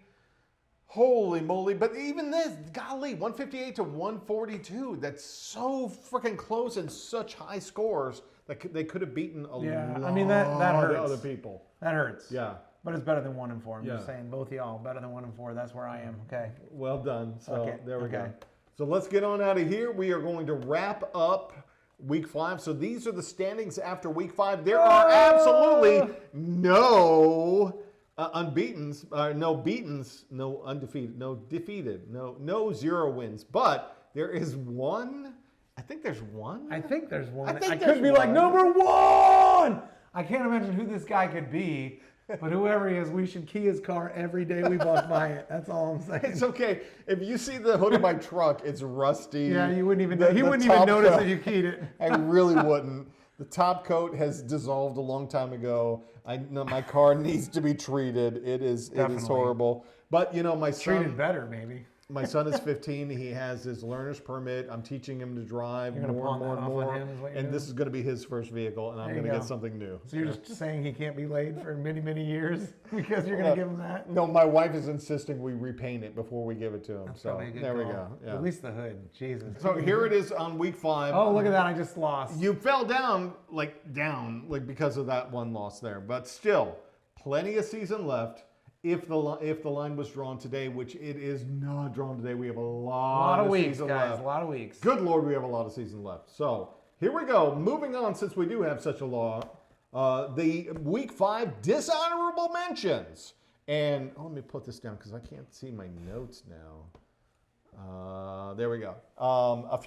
Holy moly. But even this, golly, 158 to 142. That's so freaking close and such high scores that they could have beaten a lot I mean, that hurts. of other people. That hurts. Yeah. But it's better than 1 and 4. I'm just Yeah. saying, both of y'all, better than 1 and 4. That's where I am. Okay. Well done. So Okay, there we go. okay. So let's get on out of here. We are going to wrap up week 5. So these are the standings after week 5. There are absolutely no unbeatens, no beatens, no undefeated, no defeated, no 0 wins. But there is one. I think there's one. I think there's one. think I there's could be like, one. number 1! I can't imagine who this guy could be. But whoever he is, we should key his car every day we walk by it. That's all I'm saying. It's okay. If you see the hood of my truck, it's rusty. Yeah, you wouldn't even. The- He the wouldn't even top notice coat- that you keyed it. I really wouldn't. The top coat has dissolved a long time ago. I know my car needs to be treated. It is Definitely. horrible. But you know, my Treated son, better, maybe. my son is 15. He has his learner's permit. I'm teaching him to drive You're gonna more and pawn more that and off on more. him is what you're And doing? this is going to be his first vehicle, and I'm There going you to go. get something new. So you're just saying he can't be laid for many, many years because you're going to give him that? No, my wife is insisting we repaint it before we give it to him. That's so probably a good there we call. go. Yeah. At least the hood. Jesus. So here it is on week 5. Oh, look at that. I just lost. You fell down because of that one loss there, but still plenty of season left. If the line was drawn today, which it is not drawn today, we have a a lot lot of weeks, season guys. left. A lot of weeks. Good Lord, we have a lot of season left. So here we go. Moving on, since we do have such a lot, the week 5 dishonorable mentions. And let me put this down because I can't see my notes now. There we go. A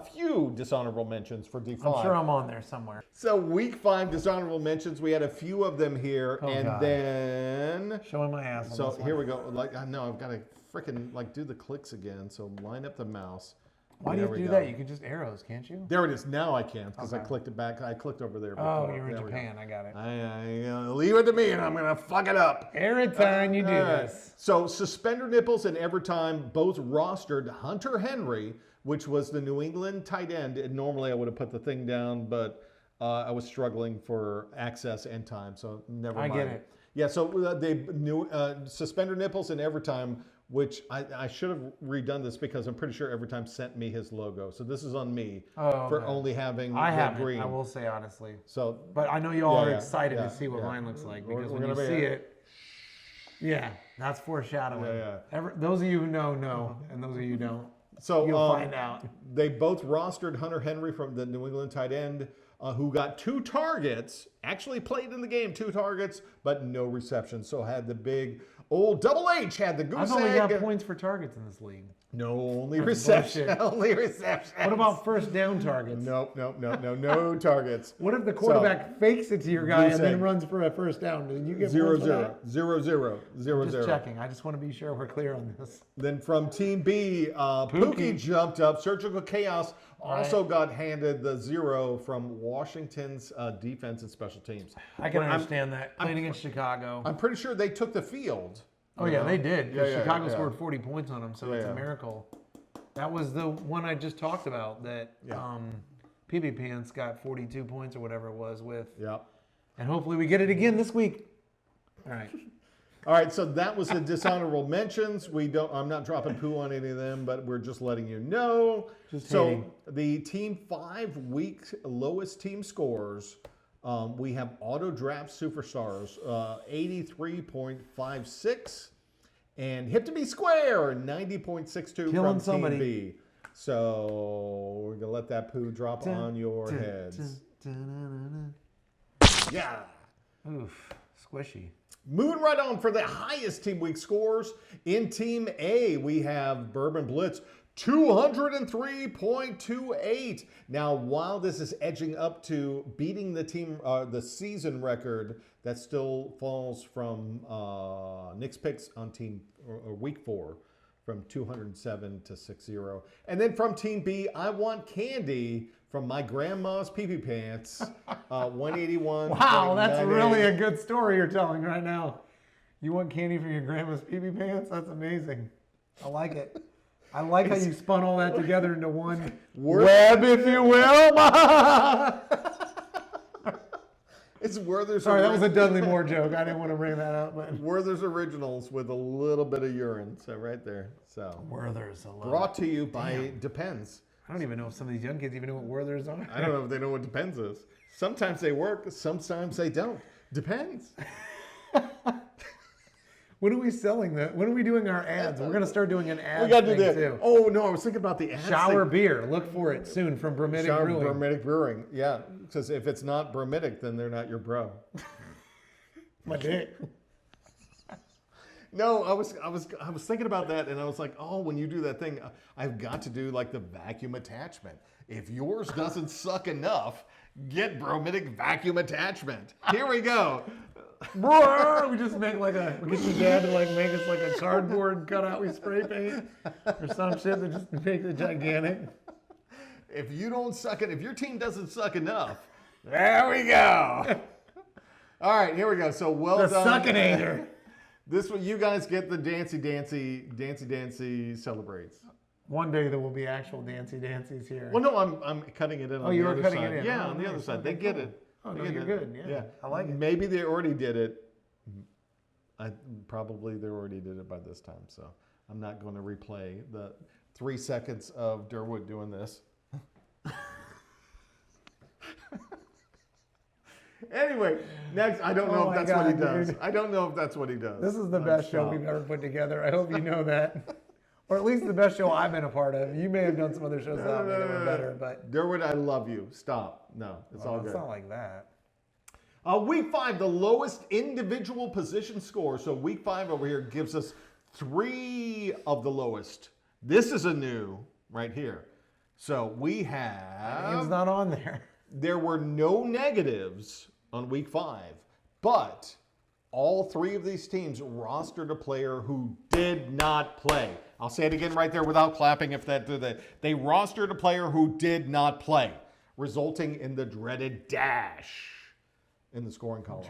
few dishonorable mentions for D5. I'm sure I'm on there somewhere. So week 5 dishonorable mentions. We had a few of them here, Oh, and God. then Showing my ass. On so this one. here we go. Like I know I've got to freaking do the clicks again. So line up the mouse. Why do you There have to we do go. that? You can just arrows, can't you? There it is. Now I can't because I Okay. clicked it back. I clicked over there. Oh, before. you were in There we go. Japan. I got it. I leave it to me, and I'm gonna fuck it up. Every time you do All right. this. So Suspender Nipples and Evertime both rostered Hunter Henry, which was the New England tight end. And normally I would have put the thing down, but I was struggling for access and time, so never I mind. get it. Yeah, so they knew Suspender Nipples and Evertime, which I should have redone this because I'm pretty sure Evertime sent me his logo. So this is on me for okay. only having I the haven't, green. I will say honestly. So But I know you all Yeah, are yeah, excited yeah, to see what yeah. mine looks like We're because when gonna you be- see it, yeah, that's foreshadowing. Yeah, Those of you who know, and those of you who don't, So you'll find out. They both rostered Hunter Henry from the New England tight end, who got 2 targets, actually played in the game, 2 targets, but no reception. So had the big old Double H had the goose I've only got egg. points for targets in this league. No, only That's reception. bullshit. Only reception. What about first down targets? Nope, no targets. What if the quarterback fakes it to your guy Goose and then egg. runs for a first down? Do you get 0 points for 0 that? 0 0 0 Just 0. checking. I just want to be sure we're clear on this. Then from Team B, Pookie jumped up. Surgical Chaos also got handed the 0 from Washington's defense and special teams. I can But understand that. Playing against Chicago. I'm pretty sure they took the field. Oh, yeah, they did. Yeah, 'Cause yeah, Chicago yeah. scored 40 points on them, so it's Yeah. a miracle. That was the one I just talked about that Yeah. PB Pants got 42 points or whatever it was with. Yeah. And hopefully we get it again this week. All right. All right, so that was the dishonorable mentions. I'm not dropping poo on any of them, but we're just letting you know. Hating. The Team 5 week lowest team scores, we have Auto Draft Superstars, 83.56, and Hip to Be Square, 90.62 from somebody. Team B. So we're gonna let that poo drop on your heads. Yeah. Oof, squishy. Moving right on for the highest team week scores. In Team A, we have Bourbon Blitz, 203.28. Now, while this is edging up to beating the season record, that still falls from Nick's picks on week 4 from 207 to 60. And then from Team B, I Want Candy from my grandma's pee-pee pants, 181. Wow, that's really a good story you're telling right now. You want candy from your grandma's pee-pee pants? That's amazing. I like it. I like how you spun all that together into one web, if you will. It's Werther's. Sorry, that was a Dudley Moore joke. I didn't want to bring that up. But Werther's Originals with a little bit of urine. So right there. So Werther's. Brought to you by Depends. I don't even know if some of these young kids even know what Werther's are. I don't know if they know what Depends is. Sometimes they work, sometimes they don't. Depends. When are we selling that? When are we doing our ads? We're going to start doing an ad We got to do that. too. Oh, no, I was thinking about the ad. Shower beer. Look for it soon from Bromidic Brewing. Bromidic Brewing. Yeah, because if it's not bromidic, then they're not your bro. My dick. No, I was thinking about that, and I was like, oh, when you do that thing, I've got to do like the vacuum attachment. If yours doesn't suck enough, get bromidic vacuum attachment. Here we go. We just make we get your dad to make us like a cardboard cutout we spray paint or some shit that just make it gigantic. If you don't suck it, if your team doesn't suck enough, there we go. All right, here we go. So well the done. Suckinator. This one, you guys get the Dancy celebrates. One day there will be actual Dancies here. Well, no, I'm cutting it in. Oh, you were cutting side. it in. Yeah, Oh, on the nice. other side, Okay, they get cool. it. Oh, They no, get you're it. good. Yeah, I like it. Maybe they already did it. Probably they already did it by this time. So I'm not going to replay the 3 seconds of Durwood doing this. Anyway, next, I don't know if that's what he does. Dude. I don't know if that's what he does. This is the best show we've ever put together. I hope you know that. Or at least the best show I've been a part of. You may have done some other shows that were better, but Durwood, I love you. Stop. No, it's all good. It's not like that. Week 5, the lowest individual position score. So week 5 over here gives us 3 of the lowest. This is a new right here. So we have... It's not on there. There were no negatives on week 5, but all 3 of these teams rostered a player who did not play. I'll say it again right there without clapping if that did that. They rostered a player who did not play, resulting in the dreaded dash in the scoring column.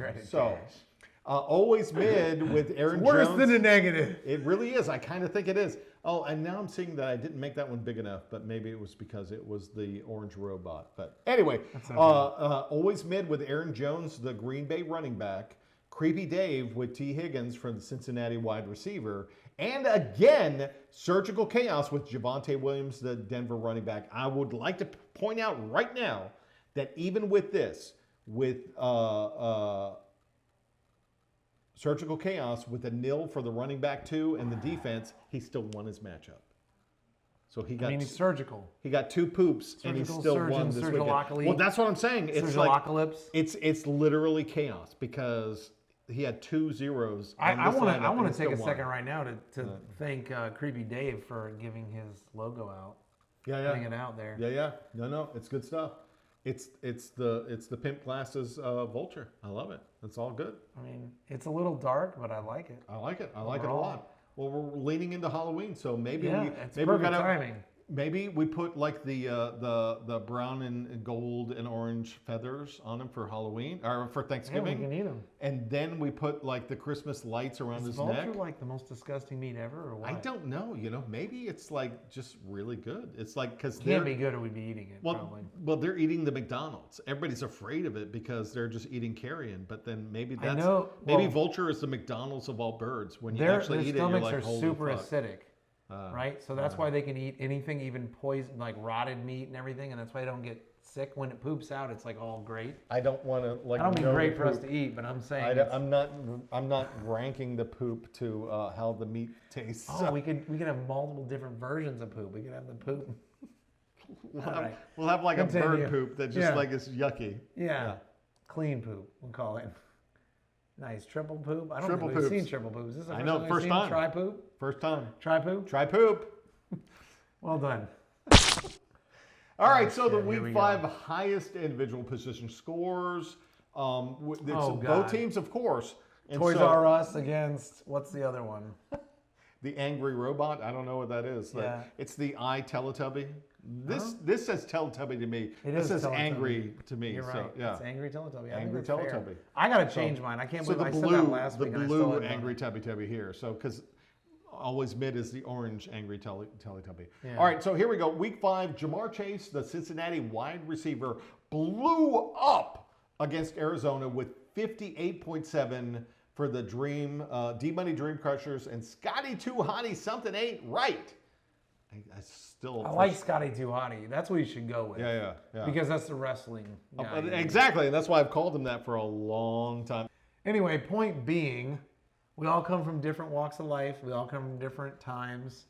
Always mid with Aaron Jones. Worse than a negative. It really is. I kind of think it is. Oh, and now I'm seeing that I didn't make that one big enough, but maybe it was because it was the orange robot. But anyway, always mid with Aaron Jones, the Green Bay running back, Creepy Dave with T. Higgins from the Cincinnati wide receiver, and again, Surgical Chaos with Javonte Williams, the Denver running back. I would like to point out right now that even with this, with Surgical Chaos with a nil for the running back 2 and the defense, he still won his matchup. So he got. he's surgical. He got 2 poops and he still won this weekend. Well, that's what I'm saying. It's like it's literally chaos because he had 2 zeros. I want to take a second right now to thank Creepy Dave for giving his logo out. Putting it out there. Yeah. No, it's good stuff. It's the pimp glasses vulture. I love it. It's all good. I mean, it's a little dark, but I like it. I like it. I like it a lot. Well, we're leaning into Halloween, so maybe it's perfect timing. Maybe we put like the brown and gold and orange feathers on him for Halloween or for Yeah, Thanksgiving. we can eat them. And then we put like the Christmas lights around Is his vulture neck. like the most disgusting meat ever, or what? I don't know. Maybe it's like just really good. It's like because Can't be good, or we'd be eating it. Probably. Well, they're eating the McDonald's. Everybody's afraid of it because they're just eating carrion. But then maybe that's maybe vulture is the McDonald's of all birds. When you actually eat it, you're like, their stomachs are super acidic. Right? So that's why they can eat anything, even poison, like rotted meat and everything, and that's why they don't get sick. When it poops out, it's like all great. I don't want to like. I don't mean great for us to eat, but I'm saying I'm not ranking the poop to how the meat tastes. Oh, we could have multiple different versions of poop. We could have the poop. We'll have like a bird poop that just like is yucky. Yeah. Clean poop, we'll call it. Nice. Triple poop? I don't Triple think we've poops. seen triple poop. Is this the I know, first seen time. Try poop? First time. Try poop? Try poop. Well done. All right, so the shit, here we week go. 5 highest individual position scores. Both God. teams, of course. And Toys so, R Us against, what's the other one? The Angry Robot. I don't know what that is. Yeah. It's the Teletubby. This says Teletubby to me. This says Teletubby. Angry to me. You're right. So, yeah. It's Angry Teletubby. I think Angry that's fair. Teletubby. I got to change mine. I can't So believe the I said that last week and I still blue hadn't done Angry it. Tubby here. So because always mid is the orange Angry Teletubby. Yeah. All right, so here we go. Week 5, Jamar Chase, the Cincinnati wide receiver, blew up against Arizona with 58.7 for the D-Money Dream Crushers, and Scotty Too Hottie something ain't right. I like Scotty Too Hottie. That's what you should go with. Yeah. Because that's the wrestling guy. Exactly, and that's why I've called him that for a long time. Anyway, point being, we all come from different walks of life. We all come from different times.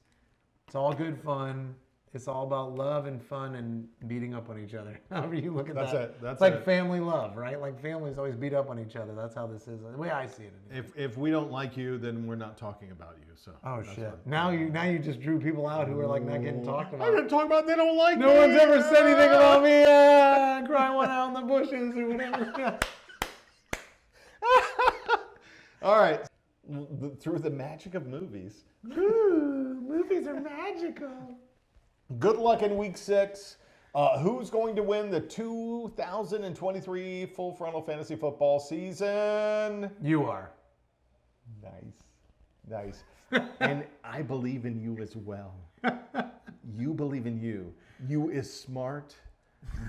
It's all good fun. It's all about love and fun and beating up on each other. However you look at That's that. it. That's it's like it. family love, right? Like families always beat up on each other. That's how this is. The way I see it. Anyway. If we don't like you, then we're not talking about you. So. Oh that's shit! what- Now you just drew people out who are like not getting talked I'm about. not talking about they don't like me. No one's ever said anything about me. Cry one out in the bushes or whatever. All right. Through the magic of movies. Ooh, movies are magical. Good luck in week 6. Who's going to win the 2023 Full Frontal Fantasy Football season? You are. Nice. And I believe in you as well. You believe in you. You is smart.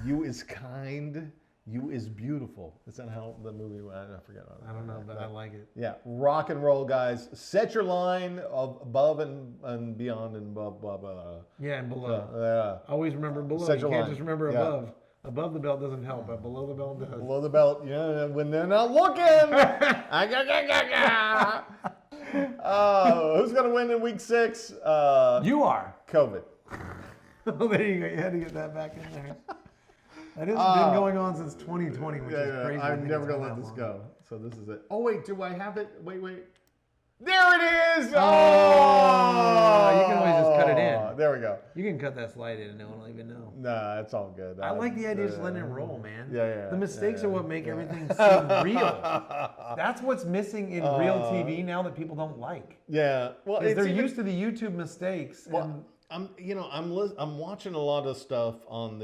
You is kind. You is beautiful. Is that how the movie went? I forget. I don't know, but I like it. Yeah, rock and roll, guys. Set your line of above and beyond and above, blah, blah, blah. Yeah, and below. Yeah. Always remember below. Set You your can't line. just remember Yeah. above. Above the belt doesn't help, but below the belt does. Below the belt, yeah, when they're not looking. Who's going to win in week 6? You are. COVID. Oh, there you go. You had to get that back in there. That has been going on since 2020, which is crazy. I'm never going to let this go. So this is it. Oh, wait, do I have it? Wait. There it is! Oh! You can always just cut it in. There we go. You can cut that slide in and no one will even know. Nah, it's all good. I like the idea of just letting it roll, man. Yeah. The mistakes are what make everything seem real. That's what's missing in real TV now that people don't like. Yeah. Well, Is they're used to the YouTube mistakes. Well, I'm watching a lot of stuff on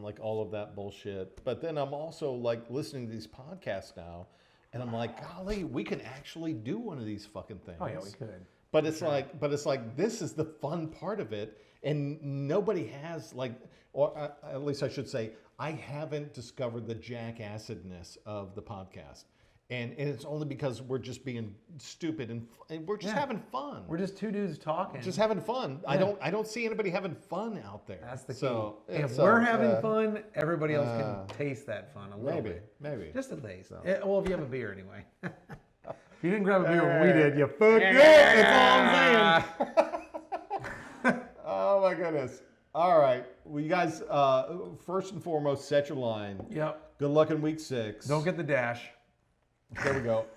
like all of that bullshit, but then I'm also like listening to these podcasts now, and I'm like, golly, we can actually do one of these fucking things. Oh yeah, we could. But it's like this is the fun part of it, and nobody has like, or at least I should say, I haven't discovered the jackassedness of the podcast. And it's only because we're just being stupid and we're just having fun. We're just two dudes talking. Just having fun. Yeah. I don't see anybody having fun out there. That's the key. If So, we're having fun, everybody else can taste that fun a little bit. Maybe. Just a taste. Well, if you have a beer anyway. If you didn't grab a beer when we did, you fucked up. That's all I'm saying. Oh my goodness. All right. Well, you guys, first and foremost, set your line. Yep. Good luck in week 6. Don't get the dash. There we go.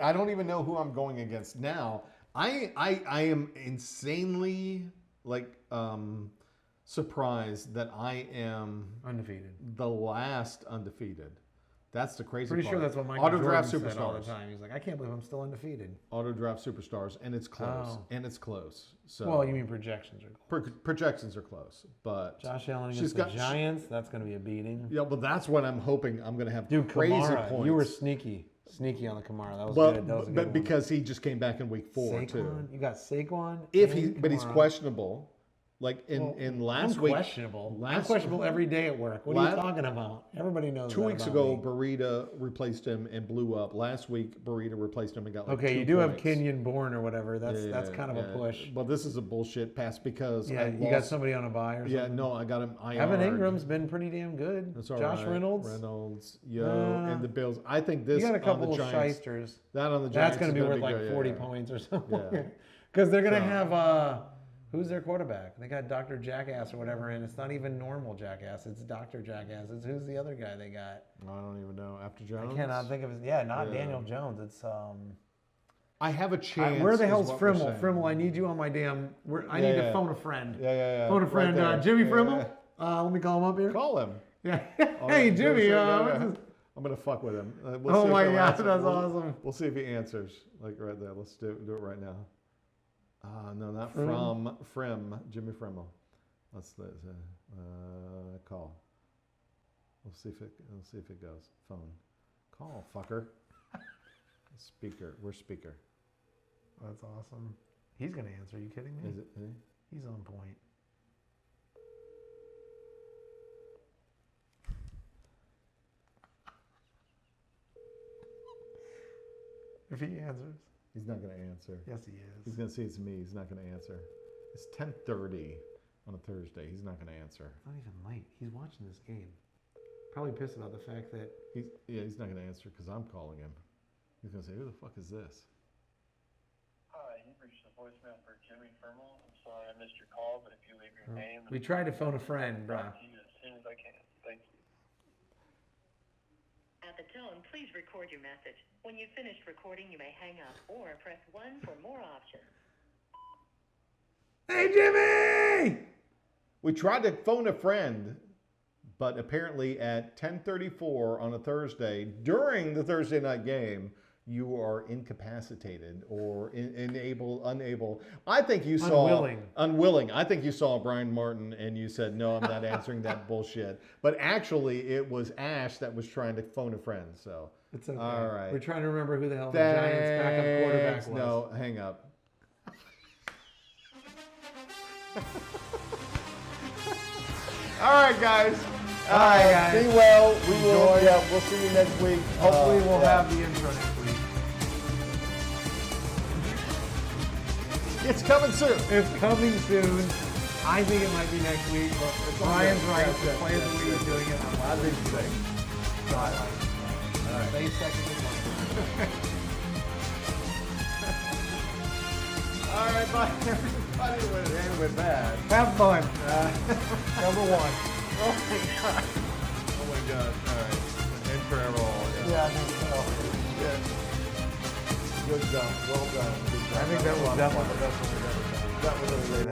I don't even know who I'm going against now. I am insanely surprised that I am Undefeated. the last undefeated That's the crazy Pretty part. sure that's what Michael Auto Jordan draft said all the superstars. time. He's like, I can't believe I'm still undefeated. Auto draft superstars, and it's close. Oh. And it's close. So Well, you mean projections are close. projections are close, but Josh Allen she's against got- the Giants, that's going to be a beating. yeah, but that's what I'm hoping. I'm going to have Dude, crazy Kamara, points. you were sneaky on the Kamara. That was Well, good. That was a good but one. because he just came back in week 4 Saquon, too. you got Saquon. But he's Kamara. questionable. Like in last I'm week, questionable. I'm last- questionable every day at work. What are you La- talking about? Everybody knows. 2 that weeks about ago, me. Burita replaced him and blew up. Last week, Burita replaced him and got like Okay, 2 you do have points. Kenyon Bourne or whatever. That's Yeah, kind of a push. Well, this is a bullshit pass because Yeah, I you got lost- somebody on a buy or Yeah, something. no, I got him. Evan Ingram's been pretty damn good. That's all Josh right. Reynolds. And the Bills. I think this You got a on couple the of Giants. shysters. That on the That's Giants going to is be gonna worth like good, 40 yeah. points or something. Yeah. Because they're going to So- have who's their quarterback? They got Dr. Jackass or whatever, and it's not even normal Jackass. It's Dr. Jackass. It's who's the other guy they got? I don't even know. After Jones, I cannot think of his. Yeah, not Yeah. Daniel Jones. It's I have a chance. where the is hell's what we're Frimmel? saying. Frimmel, I need you on my damn. I Yeah, need yeah. to phone a friend. Yeah. Phone a Right friend, there. Jimmy Yeah, Frimmel. yeah. Let me call him up here. Call him. Yeah. All Hey, right, Jimmy. yeah. What's his- I'm gonna fuck with him. Oh see if my he'll God, answer. that's We'll- awesome. We'll see if he answers. Like right there. Let's do it right now. No, not Frim. Jimmy Frimmel. Let's call. We'll see if it goes. Phone. Call, fucker. Speaker. Where's speaker? That's awesome. He's gonna answer. Are you kidding me? Is it? He's on point. If he answers. He's not gonna answer. Yes, he is. He's gonna say it's me. He's not gonna answer. It's 10:30 on a Thursday. He's not gonna answer. It's not even late. He's watching this game. Probably pissed about the fact that He's not gonna answer because I'm calling him. He's gonna say, "Who the fuck is this?" Hi, you've reached the voicemail for Jimmy Frimmel. I'm sorry I missed your call, but if you leave your name, we tried to phone a friend, I'll bro. get back to you as soon as I can. Thank you. At the tone, please record your message. When you've finished recording, you may hang up or press 1 for more options. Hey, Jimmy! We tried to phone a friend, but apparently at 10:34 on a Thursday during the Thursday night game, you are incapacitated or unable. I think you saw unwilling. I think you saw Brian Martin and you said, "No, I'm not answering that bullshit." But actually, it was Ash that was trying to phone a friend. So It's okay. all right. We're trying to remember who the hell the Giants backup quarterback was. No, hang up. All right, guys. All right, guys. Be well. We will. Enjoy. Yeah, we'll see you next week. Hopefully, we'll yeah. have the intro next week. It's coming soon. It's coming soon. I think it might be next week, but Brian's right. Yes, yes, The plans yes, the way yes. he's doing it. I think so. So I like it. All right. Stay second in line. All right, bye. Everybody went bad. Have fun. Number one. Oh my god. Oh my god. All right. And forever all. Yeah, I think so. Yeah. Good job. Well done. Good job. I think that was one definitely of the best ones we've ever done. That was really